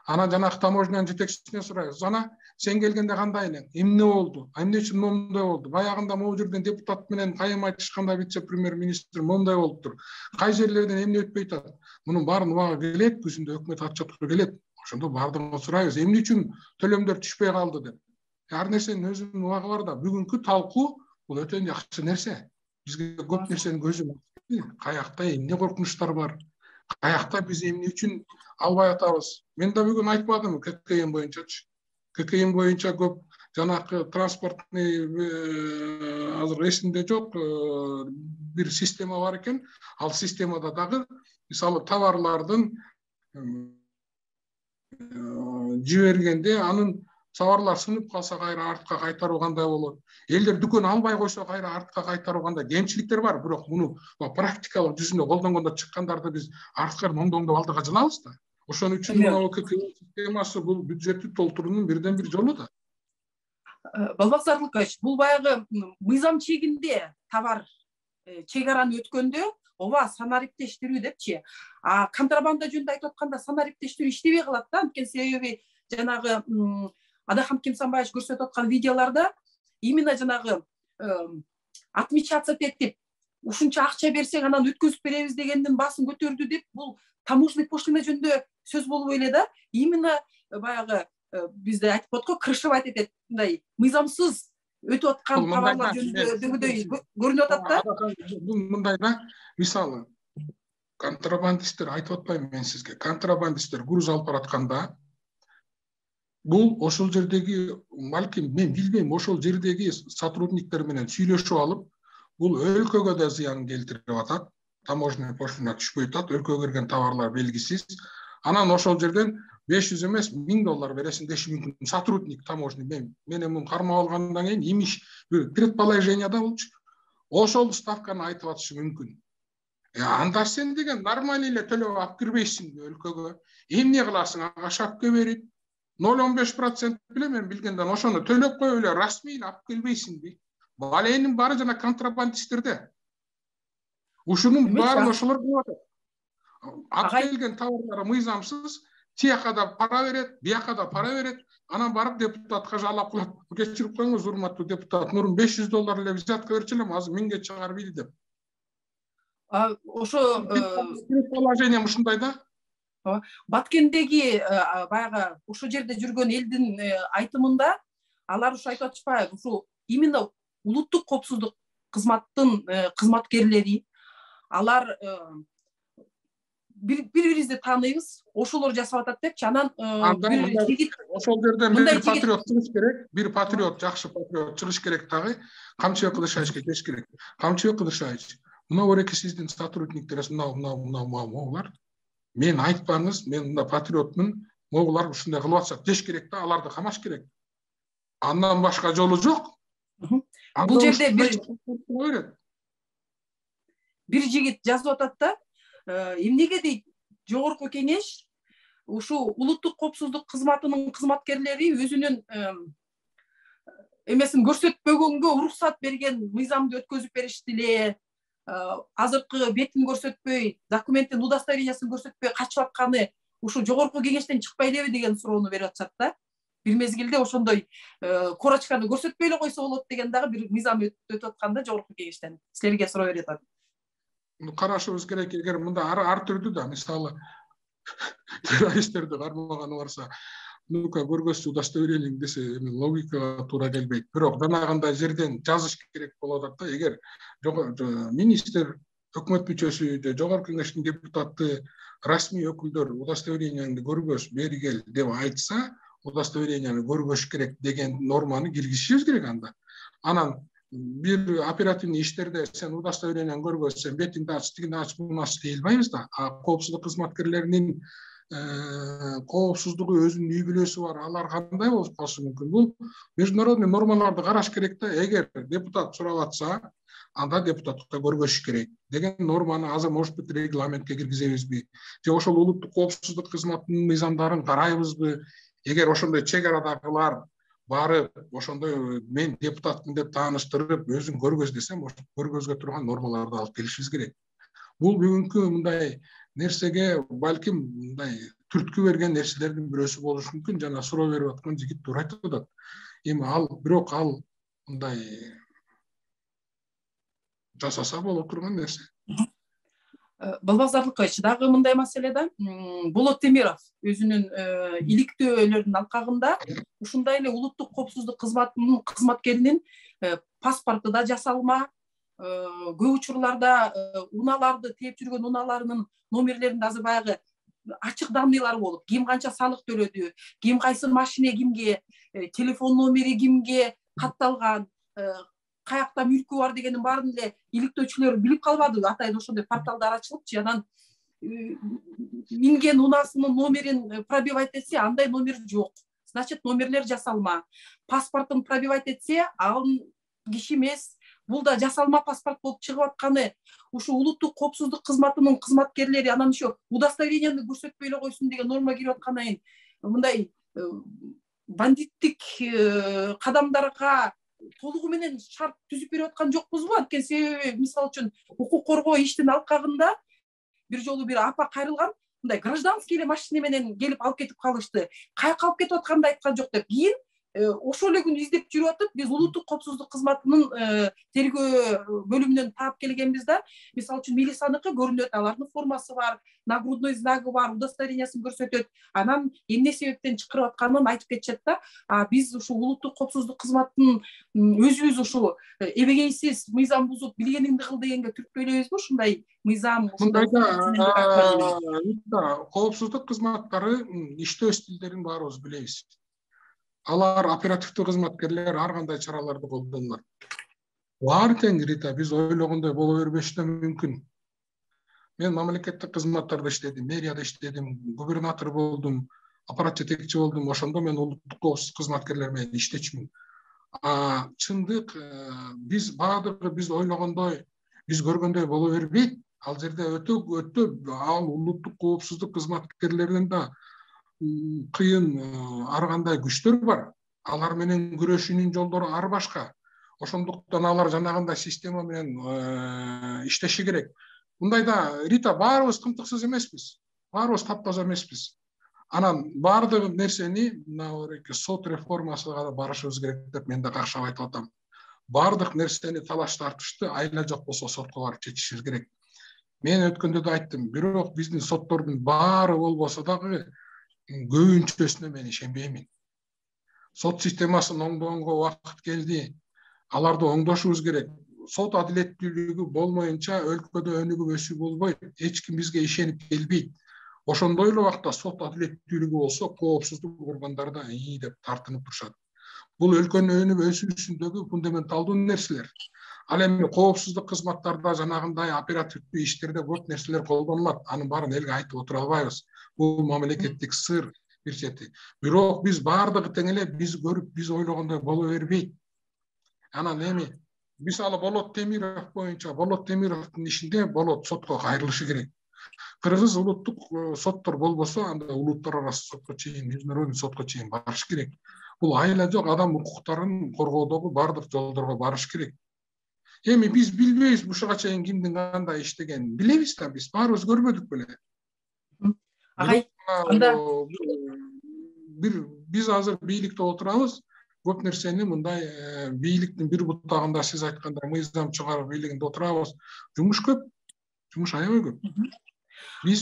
Speaker 2: Анан жанагы таможнянын жетекчисине сурайбыз. Ана сен келгенде кандай элең? Эмне болду? Эмне үчүн момундай болду? Баягында могу жерден депутат менен кайым айтышканда вице-премьер-министр момундай болуптур. Кай жерлерден эмне өтпөй атат? Мунун баарын убага келет, күзүндө өкмөт отчетко келет. Ошондо бардыгын сурайбыз. Эмне үчүн төлөмдөр түшпөй калды деп. Ар нерсенин өзүнүн убагы бар да. Бүгүнкү талкуу бул өтө жакшы нерсе. Бизге көп нерсенин көзү каякта эмне коркунучтар бар, каякта биз эмне үчүн албай атабыз. Мен да бүгүн айтпадым ККМ боюнчачы. ККМ боюнча көп жанакы транспортный азыр эсимде жок бир система бар экен. Ал системада дагы мисалы товарлардын жибергенде анын товарлар сынып калса кайра артка кайтаруу кандай болот? Элдер дүкөн албай койсо кайра артка кайтаруу кандай? Кемчиликтер бар, бирок муну практикалык жүзүндө колдонгондо чыккандарды биз арткы оңдоңдоп алдыга жылабыз да. Ошон үчүн мына КК системасы бул бюджетти толтуруунун бирден бир жолу да.
Speaker 1: Балбаксар Лукович, бул баягы мыйзам чегинде товар чек араны өткөндө ооба санариптештирүү депчи. Контрабанда жөнүндө айтып атканда санариптештирүү иштебей калат да. Анткени себеби жанагы Адахан Кемсанбаевич көрсөтүп аткан видеолордо именно жанагы отмечаться этип ушунча акча берсең анан өткөзүп беребиз дегендин баасын көтөрдү деп бул таможенный пошлина жөнүндө сөз болуп эле да. Именно баягы бизде айтып атат го, крышевать этет, мындай мыйзамсыз өтүп аткан товарлар жөнүндө көрүнүп атат да.
Speaker 2: Бул мындай да, мисалы контрабандисттер айтып атпайм мен сизге. Контрабандисттер груз алып баратканда бул ошол жердеги балким мен билбейм, ошол жердеги сотрудниктер менен сүйлөшүп алып, бул өлкөгө да зыян келтирип атат. Таможенный пошлина түшпөй атат, өлкөгө кирген товарлар белгисиз. Анан ошол жерден 500 эмес $1000 бересиң деши мүмкүн. Сотрудник таможенный менен муну кармап алгандан кийин имиш предположенияда болчу. Ошол ставканы айтып атышы мүмкүн. Анда сен деген нормаль эле төлөп алып кирбейсиңби өлкөгө? Эмне кыласың? Ага шапка берип 0,15% биле мен билгенден ошону төлөп коюп эле расмий алып келбейсиңби? Баленин баары жана контрабандисттерде. Ушунун баарын ошолор кылып атат. Алып келген товарлары мыйзамсыз, тияка да пара берет, бияка да пара берет. Анан барып депутатка жалап кылат. Кечирип коюңуз, урматтуу депутат, Нурум $500 эле взятка берчү элем, азыр 1000ге чыгарып ийди деп.
Speaker 1: Ошо
Speaker 2: положением ушундай да.
Speaker 1: Баткендеги баягы ошол жерде жүргөн элдин айтымында алар ушу айтып атышпайбы? Ушу именно улуттук коопсуздук кызматтын кызматкерлери, алар бири-бирибизди тааныйбыз, ошолор жасап атат депчи. Анан
Speaker 2: ошол жерден бир патриот чыгыш керек, бир патриот, жакшы патриот чыгыш керек дагы. Камчыбек Кыдыршаевичке кеш керек. Камчыбек Кыдыршаевич, мына ореке сиздин сотрудниктериңиз мына мен айтпаңыз, мен мында патриотмун, могулар ушундай кылып атышат деш керек да, аларды камаш керек. Андан башка жолу жок.
Speaker 1: Бул жерде бир жигит жазып атат да, эмнеге дейт, жогорку кеңеш ушу улуттук коопсуздук кызматынын кызматкерлери өзүнүн эмесин көрсөтпөгөнгө уруксат берген мыйзамды өткөзүп беришти эле. Азыркы бетин көрсөтпөй, документтин удостоверениясын көрсөтпөй качып атканы ушу жогорку кеңештен чыкпай элеби деген суроону берип атышат да. Бир мезгилде ошондой корочканы көрсөтпөй эле койсо болот деген дагы бир мыйзам өтүп атканда жогорку кеңештен силерге суроо берип атат.
Speaker 2: Карашыбыз керек, эгер мында ар түрдүү да, мисалы террористтерди кармаганы барса, ну-ка көргөзчү удостоверениең десе, логикага туура келбейт. Бирок жанагындай жерден жазыш керек болот атат да. Эгер министр, өкмөт мүчөсү же жогорку кеңештин депутаты, расмий өкүлдөр удостоверениеңди көргөз, бергил деп айтса, удостоверенияны көргөш керек деген норманы киргизишибиз керек анда. Анан бир оперативный иштерде сен удостоверенияны көргөзсөң, бетиңди ач, тигини ач, буну ач дей албайбыз да. Коопсуздук кызматкерлеринин коопсуздугу өзүнүн үй бүлөсү бар, алар кандай болуп калышы мүмкүн? Бул международный нормаларды караш керек да. Эгер депутат сурап атса, анда депутатка көргөзүш керек деген норманы азыр может быть регламентке киргизебизби? Же ошол улуттук коопсуздук кызматынын мыйзамдарын карайбызбы? Эгер ошондой чек арадагылар барып, ошондой мен депутатмын деп тааныштырып, өзүн көргөз десем, көргөзгө турган нормаларды алып келишибиз керек. Бул бүгүнкү мындай нерсеге балким мындай түрткү берген нерселердин бирөөсү болушу мүмкүн. Жана суроо берип аткан жигит туура айтып атат. Эми бирок ал мындай жасаса боло турган нерсе.
Speaker 1: Балбазарлыкка дагы мындай маселе да. Болот Темиров өзүнүн иликтөөлөрүнүн алкагында ушундай эле улуттук коопсуздук кызматынын кызматкеринин паспорту да жасалма, көп учурларда унааларды тээп жүргөн унааларынын номерлеринде азыр баягы ачык данныйлар болуп, ким канча салык төлөдү, ким кайсы машина кимге, телефон номери кимге катталган, каякта мүлкү бар дегенин баарын эле иликтөөчүлөр билип калбады. Атайын ошондой порталдар ачылыпчы, анан минген унасынын номерин пробивать этсе, андай номер жок. Значит, номерлер жасалма. Паспортун пробивать этсе, ал киши эмес. Бул да жасалма паспорт болуп чыгып атканы. Ушу улуттук коопсуздук кызматынын кызматкерлери анан ошо удостоверениени көрсөтпөй эле койсун деген норма кирип аткандан кийин мындай бандиттик кадамдарга толугу менен шарт түзүп берип аткан жокпузбу? Анткени себеби мисалы үчүн укук коргоо иштин алкагында бир жолу бир апа кайрылган, мындай гражданский эле машина менен келип алып кетип калышты. Каяка алып кетип атканын айткан жок деп. Кийин ошол эле күнү издеп жүрүп атып, биз улуттук коопсуздук кызматынын тергөө бөлүмүнөн таап келгенбиз да. Мисалы үчүн милицияныкы көрүнөт, алардын формасы бар, нагрудной знагы бар, удостоверениясын көрсөтөт. Анан эмне себептен чакырып атканын айтып кетишет да. Биз ушу улуттук коопсуздук кызматынын өзүбүз ушу эбегейсиз мыйзам бузуп билгениңди кыл дегенге түртпөй элебизби? Ушундай мыйзам
Speaker 2: коопсуздук кызматтары иштөө стилдерин баарыбыз билебиз. Алар оперативдик кызматкерлер ар кандай чараларды колдонот. Баары тең Рита, биз ойлогондой боло бербеши да мүмкүн. Мен мамлекеттик кызматтарда иштедим, мэрияда иштедим, губернатор болдум, аппарат жетекчи болдум. Ошондо мен улуттук коопсуздук кызматкерлер менен иштечүмүн. Чындык, биз баардыгы биз ойлогондой, биз көргөндөй боло бербейт. Ал жерде өтө ал улуттук коопсуздук кызматкерлеринин да кыйын ар кандай күчтөр бар. Алар менен күрөшүүнүн жолдору ар башка. Ошондуктан алар жанагындай система менен иштеши керек. Мындайда Рита, баарыбыз кымтыксыз эмеспиз. Баарыбыз таптаза эмеспиз. Анан баардык нерсени сот реформасына барышыбыз керек деп мен да каршылап айтып атам. Баардык нерсени талаш тартышты айла жок болсо сотко барып чечишибиз керек. Мен өткөндө да айттым, бирок биздин соттордун баары болбосо дагы көбүнчөсүнө мен ишенбеймин. Сот системасын оңдогонго убакыт келди. Аларды оңдошубуз керек. Сот адилеттүүлүгү болмоюнча өлкөдө өнүгүп өсүү болбойт. Эч ким бизге ишенип келбейт. Ошондой эле убакта сот адилеттүүлүгү болсо, коопсуздук органдары да ии деп тартынып турушат. Бул өлкөнүн өнүгүп өсүүсүндөгү фундаменталдуу нерселер. Ал эми коопсуздук кызматтарда жанагындай оперативдүү иштерде көп нерселер колдонулат. Анын баарын элге айтып отура албайбыз. Бул мамлекеттик сыр бир чети. Бирок биз баардыгы тең эле биз көрүп, биз ойлогондой боло бербейт. Анан эми мисалы Болот Темиров боюнча, Болот Темировдун ишинде Болот сотко кайрылышы керек. Кыргыз улуттук соттор болбосо, анда улуттар арасы сотко чейин, международный сотко чейин барыш керек. Бул айла жок адам укуктарын коргоодогу баардык жолдорго барыш керек. Эми биз билбейбиз бушуга чейин кимдин кандай иштегенин. Билебиз да, биз баарыбыз көрбөдүк беле.
Speaker 1: Агай, анда
Speaker 2: биз азыр бийликте отурабыз. Көп нерсени мындай бийликтин бир бутагында сиз айткандай мыйзам чыгаруу бийлигинде отурабыз. Жумуш көп, жумуш аябай көп.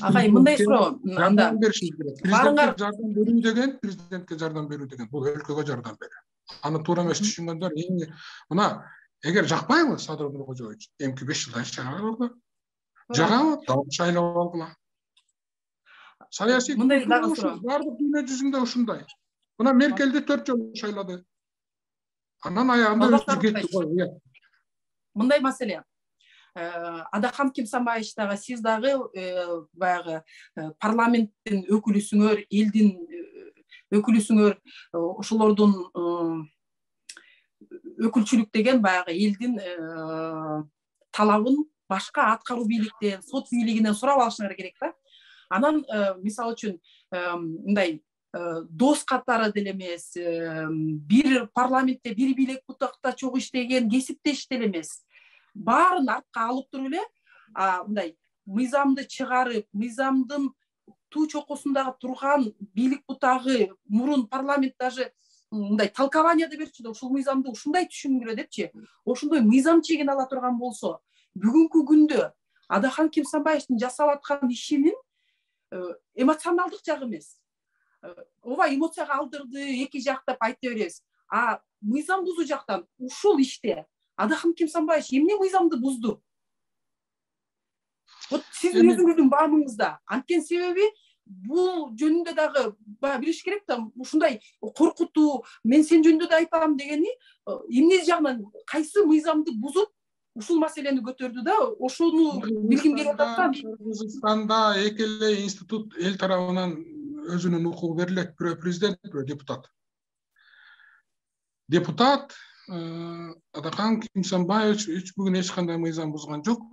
Speaker 1: Агай, мындай суроо,
Speaker 2: жардам беришибиз керек. Президентке жардам берүү деген, президентке жардам берүү деген бул өлкөгө жардам берүү. Аны туура эмес түшүнгөндөр мына эгер жакпайбы Садыр Нуркожоевич, эмки 5 жылдан чыгарабы? Жагабы? Шайлап алгыла. Саясий
Speaker 1: мындай дагы суроо.
Speaker 2: Бардык дүйнө жүзүндө ушундай. Мына Меркелди 4 жолу шайлады. Анан аягында өзү кетти го.
Speaker 1: Мындай маселе. Адахан Кимсанбаевич дагы, сиз дагы баягы парламенттин өкүлүсүңөр, элдин өкүлүсүңөр, ошолордун өкүлчүлүк деген баягы элдин талабын башка аткаруу бийликтен, сот бийлигинен сурап алышыңар керек да. Анан мисалы үчүн мындай дос катары деле эмес, бир парламентте бир бийлик бутакта чогуу иштеген кесиптеш деле эмес. Баарын артка алып туруп эле мындай мыйзамды чыгарып, мыйзамдын туу чокусундагы турган бийлик бутагы мурун парламент даже мындай толкование да берчү да, ушул мыйзамды ушундай түшүнгүлө депчи. Ошондой мыйзам чегин ала турган болсо, бүгүнкү күндө Адахан Кимсанбаевдин жасап аткан ишинин эмоционалдык жагы эмес. Ооба эмоцияга алдырды, эки жак деп айта беребиз. А мыйзам бузуу жактан ушул иште Адахан Кимсанбаевич эмне мыйзамды бузду? Вот сиздин өзүңүздүн баамыңызда. Анткени себеби бул жөнүндө дагы билиш керек да, ушундай коркутуу, мен сен жөнүндө да айтам дегени эмне жагынан кайсы мыйзамды бузуп ушул маселени көтөрдү да, ошону билгим келип атат.
Speaker 2: Кыргызстанда эки эле институт эл тарабынан өзүнүн укугу берилет, бирөө президент, бирөө депутат. Депутат Адахан Кимсанбаевич бүгүн эч кандай мыйзам бузган жок.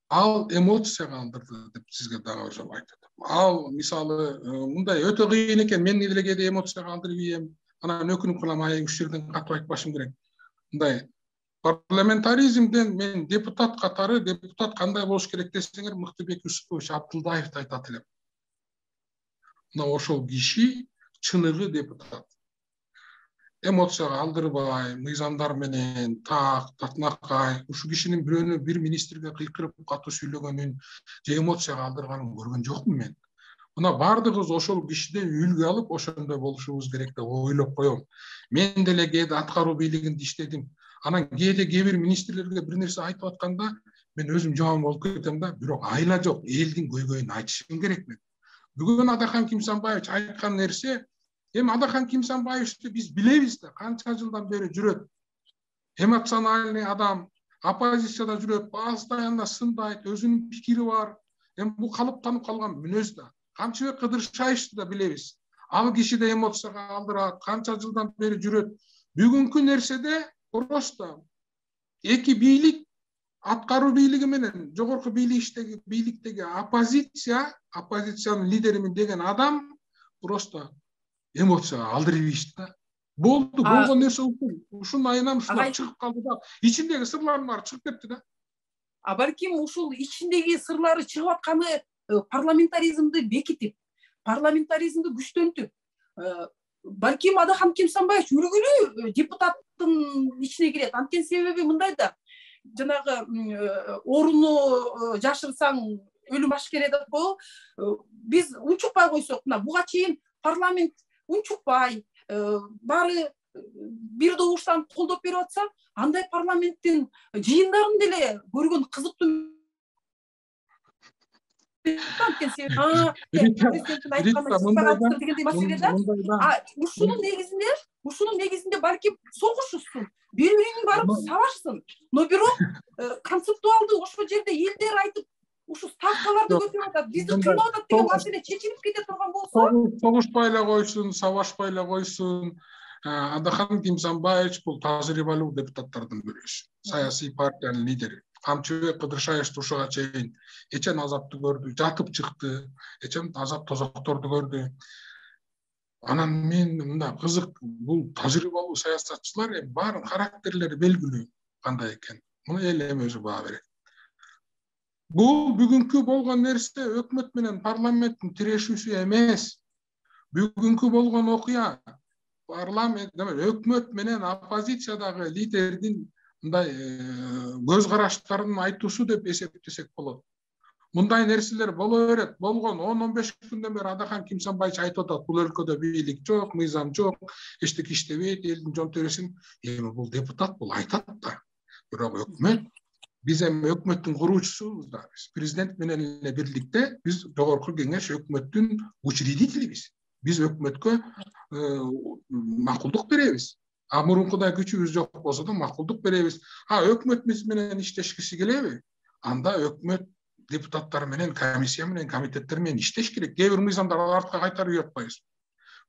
Speaker 2: Ал эмоцияга алдырды деп сизге дагы жол айтат. Ал мисалы мындай өтө кыйын экен, мен деле кээде эмоцияга алдырып ийем. Анан өкүнүп калам, ушул жерден катып айтпашым керек. Мындай парламентаризмден мен депутат катары, депутат кандай болуш керек десеңер, Мыктыбек Юсупович Абдылдаевди айтат элем. Мына ошол киши чыныгы депутат. Эмоцияга алдырбай, мыйзамдар менен татынакай, ушул кишинин бирөөнү бир министрге кыйкырып катуу сүйлөгөнүн же эмоцияга алдырганын көргөн жокмун мен. Мына бардыгыбыз ошол кишиден үлгү алып, ошондой болушубуз керек деп ойлоп коем. Мен деле кээде аткаруу бийлигинде иштедим. Анан кээде кээ бир министрлерге бир нерсе айтып атканда, мен өзүм жаман болуп кетем да, бирок айла жок, элдин көйгөйүн айтышым керек мен. Бүгүн Адахан Кимсанбаевич айткан нерсе, Адахан Кимсанбаевичти биз билебиз да, канча жылдан бери жүрөт. Эмоциональный адам, оппозицияда жүрөт, постоянно сындайт, өзүнүн пикири бар. Бул калыптанып калган мүнөз да. Камчыбек Кыдыршаевичти да билебиз. Ал киши да эмоцияга алдырат, канча жылдан бери жүрөт. Бүгүнкү нерседе просто эки бийлик, аткаруу бийлиги менен жогорку бийликтеги оппозициянын лидеримин деген адам просто эмоцияга алдырып ийишти да. Болду, болгон нерсе ушунун айынан ушулар чыгып калды да. Ичиндеги сырлардын баары чыгып кетти да.
Speaker 1: Балким ушул ичиндеги сырлары чыгып атканы парламентаризмди бекитип, парламентаризмди күчтөнтүп, балким Адахан Кимсанбаевич үлгүлүү депутаттын ичине кирет. Анткени себеби мындай да, жанагы орунду жашырсаң өлүм ашкере деп коебу. Биз унчукпай койсок, мына буга чейин парламент унчукпай, баары бир добуштан колдоп берип атса, андай парламенттин жыйындарын деле көргөн кызыктуу. Ушунун негизинде балким согушушсун, бири-бирин барып сабашсын. Но бирок концептуалдуу ошол жерде элдер айтып, ушу ставкаларды көтөрүп атат, бизди кыйнап атат деген маселе чечилип кете турган болсо,
Speaker 2: согушпай эле койсун, сабашпай эле койсун. Адахан Кимсанбаевич бул тажрыйбалуу депутаттардын бирөөсү, саясий партиянын лидери. Камчыбек Кыдыршаевич ушуга чейин эчен азапты көрдү, жатып чыкты, эчен азап тозокторду көрдү. Анан мен мында кызык, бул тажрыйбалуу саясатчылар баарын характерлери белгилүү кандай экен. Муну эл эми өзү баа берет. Бул бүгүнкү болгон нерсе өкмөт менен парламенттин тирешүүсү эмес. Бүгүнкү болгон окуя парламент, өкмөт менен оппозициядагы лидердин мындай көз караштарын айтуусу деп эсептесек болот. Мындай нерселер боло берет. Болгон 10-15 күндөн бери Адахан Кимсанбаевич айтып атат, бул өлкөдө бийлик жок, мыйзам жок, эчтеке иштебейт, элдин жон төрөсүн. Эми бул депутат, бул айтат да. Бирок өкмөт, биз эми өкмөттүн куруучусубуз да. Президент менен эле бирликте биз жогорку кеңеш өкмөттүн учредителибиз. Биз өкмөткө макулдук беребиз. Мурункудай күчүбүз жок болсо да макулдук беребиз. Өкмөт биз менен иштешкиси келеби? Анда өкмөт депутаттар менен, комиссия менен, комитеттер менен иштеш керек. Кээ бир мыйзамдар артка кайтарып үйөтпайбыз.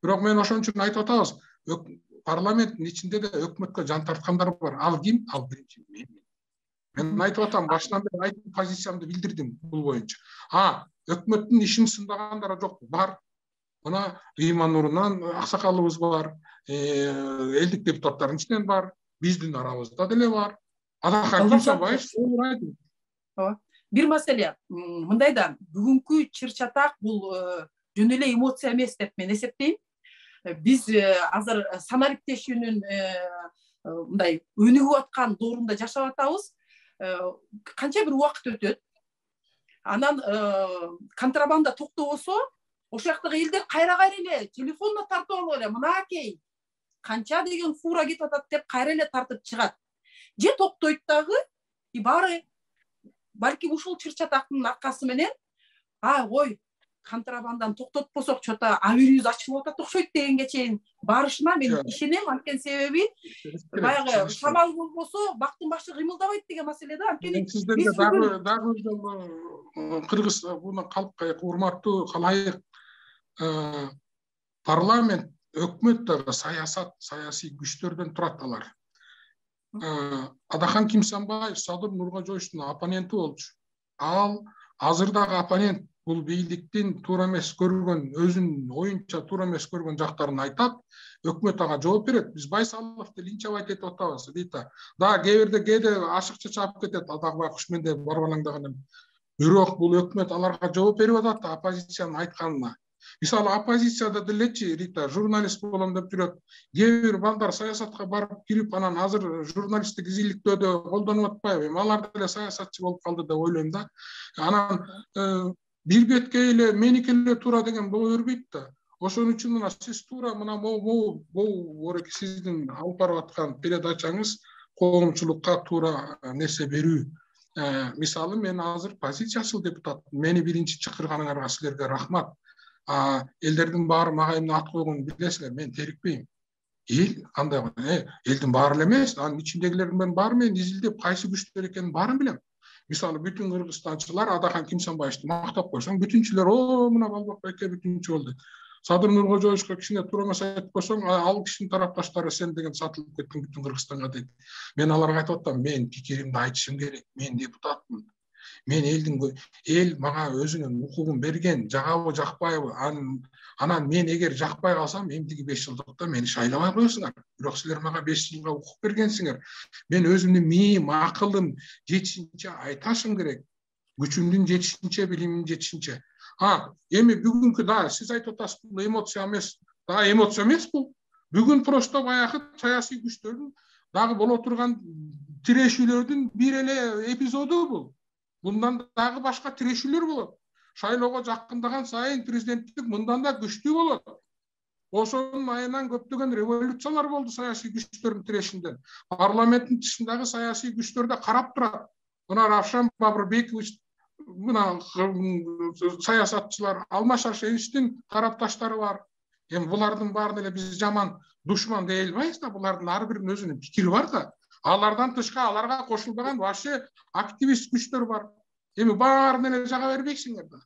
Speaker 2: Бирок мен ошон үчүн айтып атабыз, парламенттин ичинде да өкмөткө жан тарткандар бар. Ал ким? Ал биринчи мен айтып атам, башынан бери айтып позициямды билдирдим бул боюнча. Өкмөттүн ишин сындагандары жок, бар. Мына Ыйман Нурунан аксакалыбыз бар, элдик депутаттардын ичинен бар, биздин арабызда деле бар. Адахан Кимсанбаевич
Speaker 1: бир маселе мындай да, бүгүнкү чыр-чатак бул жөн эле эмоция эмес деп мен эсептейм. Биз азыр санариптешүүнүн мындай өнүгүп аткан доорунда жашап атабыз. Канча бир убакыт өтөт. Анан контрабанда токтобосо, ошол жактагы элдер кайра эле телефонно тартып алып эле мынакей канча деген фура кетип атат деп кайра эле тартып чыгат. Же токтойт дагы, баары балким ушул чыр-чатактын аркасы менен ой, контрабанданы токтотпосок чото абийибиз ачылып атат окшойт дегенге чейин барышына мен ишенем. Анткени себеби баягы шамал болбосо бактын башы кыймылдабайт деген маселе да. Анткени
Speaker 2: сиздерге дагы кыргыз буна калкка урматтуу калайык парламент, өкмөт дагы саясий күчтөрдөн турат алар. Адахан Кимсанбаев Садыр Нуркожоевичтин оппоненти болчу. Ал азыр дагы оппонент. Бул бийликтин туура эмес көргөн, өзүнүн оюнча туура эмес көргөн жактарын айтат, өкмөт ага жооп берет. Биз Байсаловду линчевать этип атабыз дейт. Да кээде ашыкча чаап кетет, ал дагы байкуш менде барбалаңдаган эми. Бирок бул өкмөт аларга жооп берип атат оппозициянын айтканына. Мисалы оппозицияда делечи Рита журналист болом деп жүрөт. Кээ бир балдар саясатка барып кирип, анан азыр журналисттик изиликтөөдө колдонуп атпайбы? Эми алар деле саясатчы болуп калды деп ойлойм да. Анан бир бетке эле меники эле туура деген боло бербейт да. Ошон үчүн мына сиз туура мына могу сиздин алып барып аткан передачаңыз коомчулукка туура нерсе берүү. Мисалы мен азыр позициячыл депутатмын. Мени биринчи чакырганыңарга силерге рахмат. Элдердин баары мага эмне ат койгонун билесиңер, мен терикпейм. Эл кандай элдин баары эле эмес, анын ичиндегилердин баары мен изилдеп кайсы күчтөр экенин баарын билем. Мисалы бүтүн кыргызстанчылар Адахан Кимсанбаевди мактап койсоң, бүтүнчүлөр мына Балбак байке бүтүнчү болду. Садыр Нуркожоевичке кичине туура эмес айтып койсоң, ал кишинин тарапташтары сен деген сатылып кеткен бүтүн Кыргызстанга дейт. Мен аларга айтып атам, мен пикиримди айтышым керек. Мен депутатмын. Мен эл мага өзүнүн укугун берген, жагабы жакпайбы, анан мен эгер жакпай калсам, эмдиги 5 жылдыкта мени шайлабай коесуңар. Бирок силер мага 5 жылга укук бергенсиңер. Мен өзүмдүн мээм, акылым жетишинче айташым керек. Күчүмдүн жетишинче, билимимдин жетишинче. Эми бүгүнкү да сиз айтып атасыз, бул эмоция эмес. Да эмоция эмес бул. Бүгүн просто баягы саясий күчтөрдүн дагы боло турган тирешүүлөрдүн бир эле эпизоду бул. Bundan dagы башка тирешүүлөр болот. Шайлоого жакындаган сайын президенттик мындан да күчтүү болот. Ошонун айынан көптөгөн революциялар болду саясий күчтөрдүн тирешинден. Парламенттин тышындагы саясий күчтөр да карап турат. Мына Равшан Бабырбекович, мына саясатчылар, Алмаз Шаршевичтин тарапташтары бар. Эми булардын баарын эле биз жаман душман дей албайбыз да, булардын ар биринин өзүнүн пикири бар да. Алардан тышка аларга кошулбаган вообще активист күчтөр бар. Эми баарын эле жага бербейсиңер да.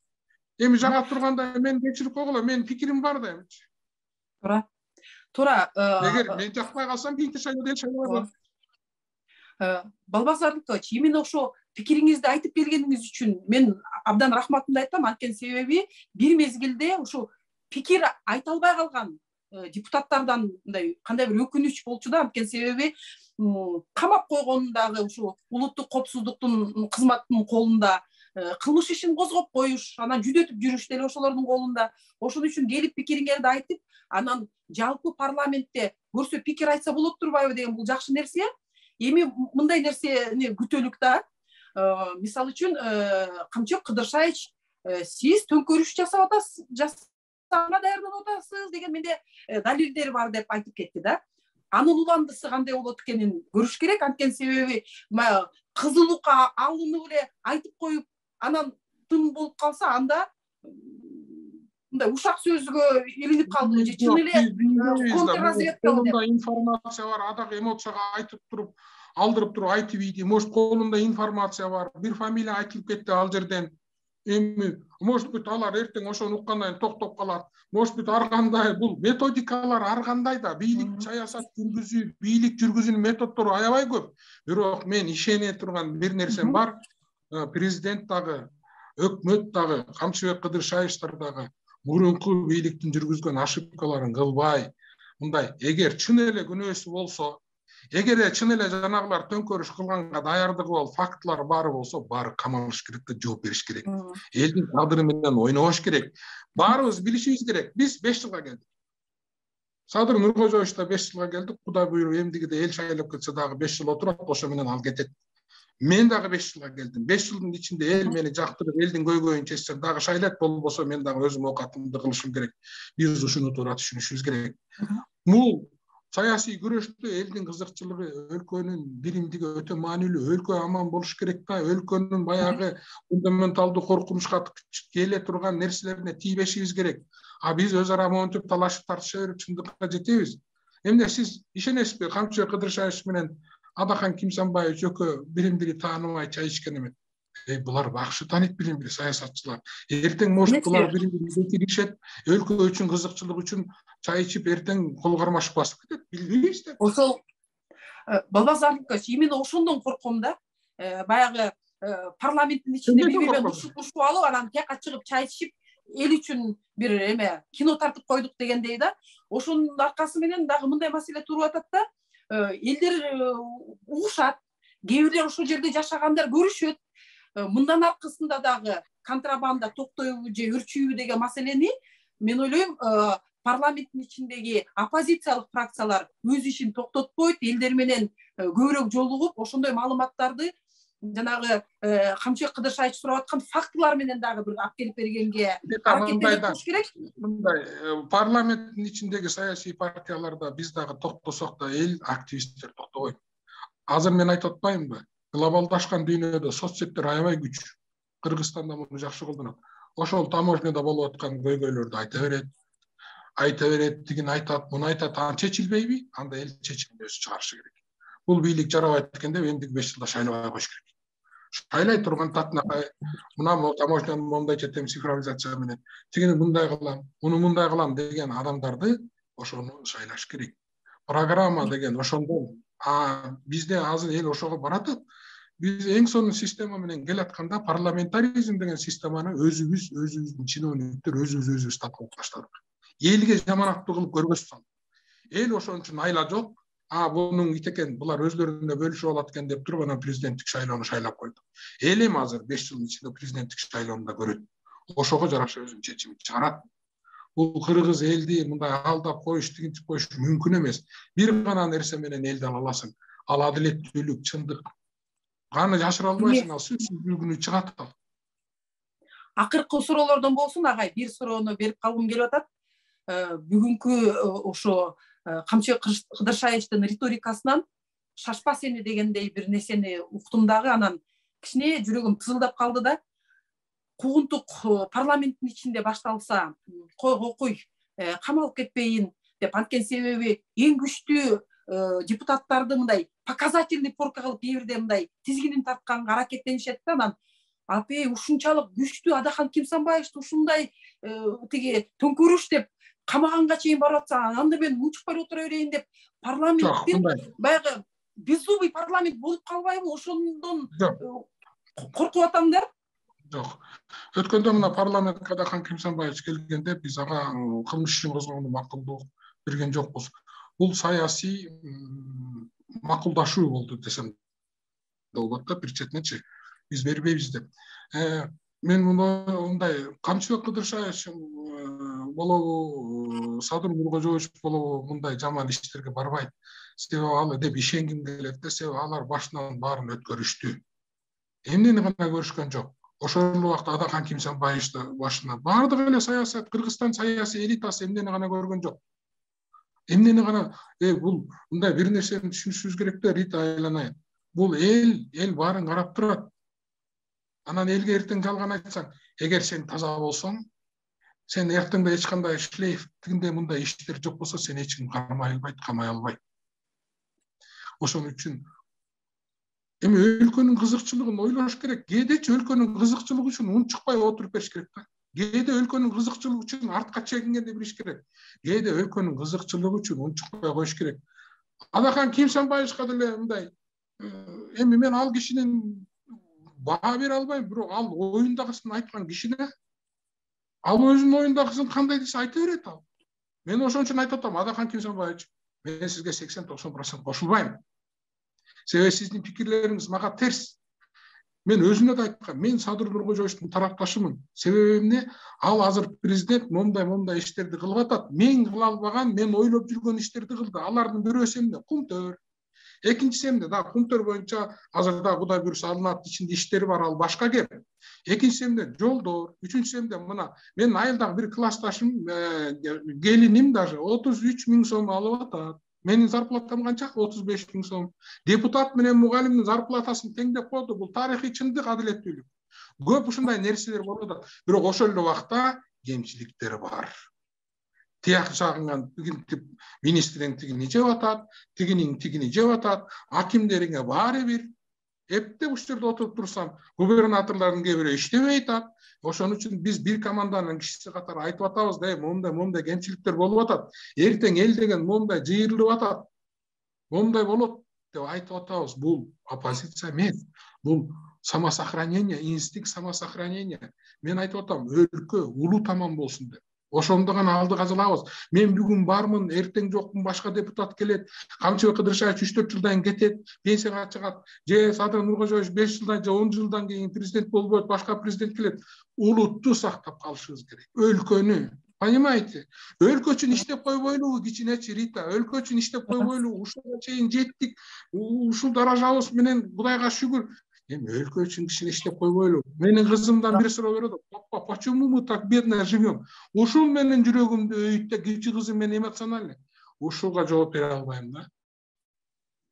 Speaker 2: Эми жага турганда мен кечирип койгула, мен пикирим бар да эмчи.
Speaker 1: Туура.
Speaker 2: Эгер мен жакпай калсам, кийинки шайлоодо шайлабай коет.
Speaker 1: Балбас Ардыкович, именно ошо пикириңизди айтып келгениңиз үчүн мен абдан рахматымды айтам. Анткени себеби бир мезгилде ошо пикир айта албай калган депутаттардан мындай кандай бир өкүнүч болчу да. Анткени себеби камап койгондагы ушу улуттук коопсуздуктун кызматынын колунда, кылмыш ишин козгоп коюш, анан жүдөтүп жүрүш деле ошолордун колунда. Ошон үчүн келип пикириңерди айтып, анан жалпы парламентте көрсө пикир айтса болот турбайбы деген бул жакшы нерсе. Эми мындай нерсени күтөлүк да. Мисалы үчүн Камчок Кыдыршаевич, сиз төңкөрүш жасап атасыз, жасаана даярданып атасыз деген менде далилдер бар деп айтып кетти да. Анын уландысы кандай болот экенин көрүш керек. Анткени себеби кызылукка алынып эле айтып коюп, анан тым болуп калса, анда мындай ушак сөзгө илинип калды же чын эле контрразведка деп.
Speaker 2: Колунда информация бар, адак эмоцияга айтып туруп, алдырып туруп айтып ийди. Может, колунда информация бар, бир фамилия айтылып кетти ал жерден. Эми может быть алар эртең ошону уккандан кийин токтоп калат. Может быть ар кандай бул методикалар ар кандай да, бийлик саясат жүргүзүү, бийлик жүргүзүүнүн методдору аябай көп. Бирок мен ишене турган бир нерсем бар. Президент дагы, өкмөт дагы, Камчыбек Кыдыршаевичтер дагы мурунку бийликтин жүргүзгөн ошибкаларын кылбай, мындай эгер чын эле күнөөсү болсо, эгер чын эле жанагылар төңкөрүш кылганга даярдыгы бол, фактылар баары болсо, баары камалыш керек да, жооп бериш керек. Элдин тагдыры менен ойнобош керек. Баарыбыз билишибиз керек. Биз 5 жылга келдик. Садыр Нуркожоевич да 5 жылга келди. Кудай буйруп эмдигиде эл шайлап кетсе дагы 5 жыл отурат, ошо менен ал кетет. Мен дагы 5 жылга келдим. 5 жылдын ичинде эл мени жактырып, элдин көйгөйүн чечсем дагы шайлайт, болбосо мен дагы өзүм оокатымды кылышым керек. Биз ушуну туура түшүнүшүбүз керек. Бул саясий күрөштө элдин кызыкчылыгы, өлкөнүн биримдиги өтө маанилүү. Өлкө аман болуш керек да, өлкөнүн баягы фундаменталдуу коркунучка келе турган нерселерине тийбешибиз керек. А биз өз ара монтип талашып тартыша берип чындыкка жетебиз. Эмне сиз ишенесизби, Камчы Кыдыршаевич менен Адахан Кимсанбаевич экөө бири-бири тааныбай чай ичкен эме. Булар бакшы тааныйт бири-бири саясатчылар. Эртең может булар бири-бири киришет, өлкө үчүн кызыкчылык үчүн чай ичип эртең кол кармашып басып кетет. Билбейбиз да.
Speaker 1: Ошол Балбазарович, именно ошондон корком да. Баягы парламенттин ичинде бири-бири урушуп алып, анан тияка чыгып чай ичип, эл үчүн бир эме кино тартып койдук дегендей да. Ошонун аркасы менен дагы мындай маселе туруп атат да. Элдер угушат, кээ бирлер ошол жерде жашагандар көрүшөт. Мындан аркысында дагы контрабанда токтойбу же үрчүйбү деген маселени мен ойлойм парламенттин ичиндеги оппозициялык фракциялар өз ишин токтотпойт, элдер менен көбүрөөк жолугуп, ошондой маалыматтарды жанагы Камчы Кыдыршаевич сурап аткан фактылар менен дагы бир алып келип бергенге аракеттениш керек.
Speaker 2: Мындай парламенттин ичиндеги саясий партияларда биз дагы токтосок да эл активисттер токтобойт. Азыр мен айтып атпаймынбы? Глобалдашкан дүйнөдө соцсеттер аябай күч. Кыргызстанда муну жакшы колдонот. Ошол таможняда болуп аткан көйгөйлөрдү айта берет, тигин айтат, муну айтат, аны чечилбейби? Анда эл чечимди өзү чыгарышы керек. Бул бийлик жарабайт дегенде эмдиги 5 жылда шайлабай коюш керек. Шайлай турган татынакай, мына таможняны моундай четем цифровизация менен, тигини мындай кылам, муну мындай кылам деген адамдарды ошону шайлаш керек. Программа деген ошондон, бизде азыр эл ошого баратат. Биз эң сонун система менен келатканда парламентаризм деген системаны өзүбүздүн чиновниктер өзүбүз таптап таштадык. Элге жаманаттуу кылып көргөзүп салдык. Эл ошон үчүн айла жок, бунун ит экен, булар өзлөрүндө бөлүшүп алат экен деп туруп анан президенттик шайлоону шайлап койду. Эл эми азыр 5 жылдын ичинде президенттик шайлоону да көрөт. Ошого жараша өзүнүн чечимин чыгарат. Бул кыргыз элди мындай алдап коюш, тигинтип коюш мүмкүн эмес. Бир гана нерсе менен элди ала аласың. Ал адилеттүүлүк, чындык. Аны жашыра албайсың, ал сөзсүздүгүнү чыгат ал.
Speaker 1: Акыркы суроолордон болсун, агай, бир суроону берип калгым келип атат. Бүгүнкү ошо Камчы Кыдыршаевичтин риторикасынан шашпа сени дегендей бир нерсени уктум дагы, анан кичине жүрөгүм тызылдап калды да. Куугунтук парламенттин ичинде башталса, койгой камалып кетпейин деп, анткени себеби эң күчтүү депутаттарды мындай показательный порка кылып кээ бирде мындай тизгинин тартканга аракеттенишет да. Анан апей ушунчалык күчтүү Адахан Кимсанбаевичти ушундай тиги төңкөрүш деп камаганга чейин барып атса, анда мен унчукпай отура берейин деп парламенттин баягы беззубый парламент болуп калбайбы? Ошондон коркуп атам да.
Speaker 2: Жок. Өткөндө мына парламентке Адахан Кимсанбаевич келгенде биз ага кылмыш ишин козгону макулдук берген жокпуз. Бул саясий макулдашуу болду десем болот да, бир четинечи. Биз бербейбиз деп. Мен мындай Камчы Кыдыршаевич болобу, Садыр Нуркожоевич болобу мындай жаман иштерге барбайт. Себеби ал деп ишенгим келет да, себеби алар башынан баарын өткөрүштү. Эмнени гана көрүшкөн жок. Ошол убакта Адахан Кимсанбаевичти башынан баардык эле саясат, Кыргызстан саясий элитасы эмнени гана көргөн жок. Эмнени гана бул мындай бир нерсени түшүнүшүбүз керек да, Рита айланайын. Бул эл баарын карап турат. Анан элге эртең жалган айтсаң, эгер сен таза болсоң, сен эртеңде эч кандай шлейф тигинде мындай иштер жок болсо, сен эч ким кармай албайт, камай албайт. Ошон үчүн эми өлкөнүн кызыкчылыгын ойлош керек. Кээдечи өлкөнүн кызыкчылыгы үчүн унчукпай отуруп бериш керек да. Кээде өлкөнүн кызыкчылыгы үчүн артка чегингенди билиш керек. Кээде өлкөнүн кызыкчылыгы үчүн унчукпай коюш керек. Адахан Кимсанбаевичка деле мындай эми мен ал кишинин баа бере албайм, бирок ал оюндагысын айткан кишине ал өзүнүн оюндагысын кандай десе айта берет ал. Мен ошон үчүн айтып атам, Адахан Кимсанбаевич, мен сизге 80-90% кошулбайм. Себеби сиздин пикирлериңиз мага терс. Мен өзүнө да айткам, мен Садыр Нуркожоевичтин тарапташымын. Себеби эмне? Ал азыр президент момундай иштерди кылып атат. Мен кыла албаган, мен ойлоп жүргөн иштерди кылды. Алардын бирөөсү эмне? Кумтөр. Экинчиси эмне дагы Кумтөр боюнча азырда Кудай буйруса алынат, ичинде иштери бар, ал башка кеп. Экинчиси эмне жолдор, үчүнчүсү эмне мына менин айылдагы бир классташым, келиним даже 33 000 сом алып атат. Менин зарплатам канча? 35 000 сом. Депутат менен мугалимдин зарплатасын теңдеп койду. Бул тарыхый чындык, адилеттүүлүк. Көп ушундай нерселер болуп атат. Бирок ошол эле убакта кемчиликтер бар. Тияк жагыңан тигинтип министрин тигини жеп атат, тигини жеп атат, акимдериңе баары бир. Эптеп ушул жерде отуруп турсам, губернаторлордун кээ бирөө иштебей атат. Ошон үчүн биз бир команданын кишиси катары айтып атабыз да, момундай кемчиликтер болуп атат. Эртең эл деген момундай жыйырылып атат. Момундай болот деп айтып атабыз. Бул оппозиция эмес. Бул самосохранение, инстинкт самосохранения. Мен айтып атам, өлкө улуу таман болсун деп. Ошондо гана алдыга жылабыз. Мен бүгүн бармын, эртең жокмун, башка депутат келет. Камчыбек Кыдыршаевич 3-4 жылдан кетет, пенсияга чыгат. Же Садыр Нуркожоевич 5 жылдан же 10 жылдан кийин президент болбойт, башка президент келет. Улутту сактап калышыбыз керек. Өлкөнү. Понимаете? Өлкө үчүн иштеп койбойлубу, кичинечи Рита? Өлкө үчүн иштеп койбойлубу? Ушуга чейин жеттик. Ушул даражабыз менен Кудайга шүгүр. Өлкө үчүн кичине иштеп койбойлу. Менин кызымдан бир суроо берет. Папа, почему мы так бедно живем? Ушул менин жүрөгүмдү өйүттө, кичи кызым мен эмоциональный. Ушуга жооп бере албайм да.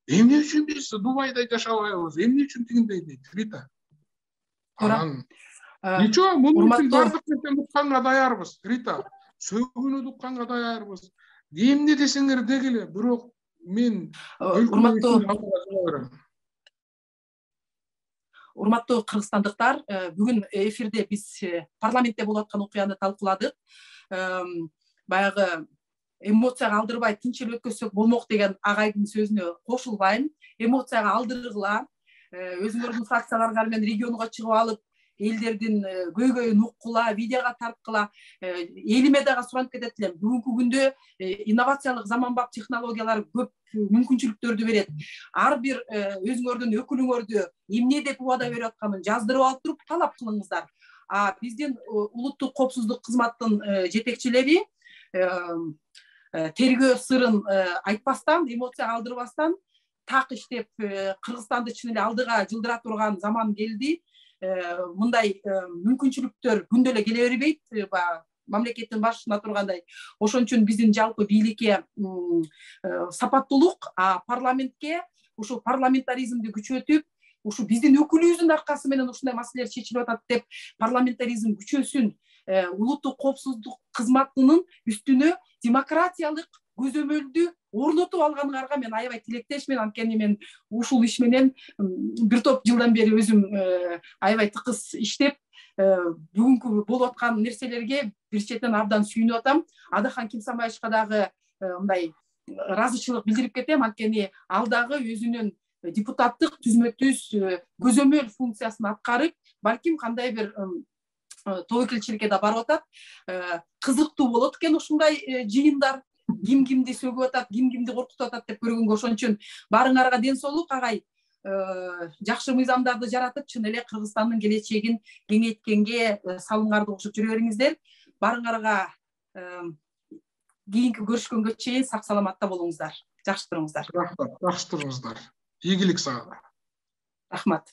Speaker 2: Эмне үчүн биз Дубайда жашабайбыз? Эмне үчүн тигиндей дейт, Рита? Анан ничего, муну үчүн бардык нерсени укканга даярбыз, Рита. Сөгүүнү укканга даярбыз. Эмне десеңер дегиле, бирок мен
Speaker 1: Урматтуу кыргызстандыктар, бүгүн эфирде биз парламентте болуп аткан окуяны талкууладык. Баягы эмоцияга алдырбай тынч эле өткөзсөк болмок деген агайдын сөзүнө кошулбайм. Эмоцияга алдыргыла, өзүңөрдүн фракцияларга менен регионго чыгып алып, элдердин көйгөйүн уккула, видеого тарткыла. Элиме дагы суранып кетет элем. Бүгүнкү күндө инновациялык заманбап технологиялар көп мүмкүнчүлүктөрдү берет. Ар бир өзүңөрдүн өкүлүңөрдү эмне деп убада берип атканын жаздырып алып туруп талап кылыңыздар. Биздин улуттук коопсуздук кызматтын жетекчилери тергөө сырын айтпастан, эмоцияга алдырбастан так иштеп Кыргызстанды чын эле алдыга жылдыра турган заман келди. Мындай мүмкүнчүлүктөр күндө эле келе бербейт, мамлекеттин башына тургандай. Ошон үчүн биздин жалпы бийликке сапаттуулук, парламентке ушу парламентаризмди күчөтүп, ушу биздин өкүлүбүздүн аркасы менен ушундай маселелер чечилип атат деп парламентаризм күчөсүн, улуттук коопсуздук кызматынын үстүнө демократиялык көзөмөлдү орнотуп алганыңарга мен аябай тилектешмин. Анткени мен ушул иш менен бир топ жылдан бери өзүм аябай тыкыз иштеп, бүгүнкү болуп аткан нерселерге бир четен абдан сүйүнүп атам. Адахан Кимсанбаевичка дагы мындай ыраазычылык билдирип кетем, анткени ал дагы өзүнүн депутаттык түзмө-түз көзөмөл функциясын аткарып, балким кандай бир тобокелчиликке да барып атат. Кызыктуу болот экен ушундай жыйындар. Ким кимди сөгүп атат, ким кимди коркутуп атат деп көргөнгө. Ошон үчүн баарыңарга ден соолук агай. Жакшы мыйзамдарды жаратып, чын эле Кыргызстандын келечегин кеңейткенге салымыңарды кошуп жүрө бериңиздер. Баарыңарга кийинки көрүшкөнгө чейин сак саламатта болуңуздар. Жакшы туруңуздар.
Speaker 2: Жакшы туруңуздар. Ийгилик сага.
Speaker 1: Рахмат.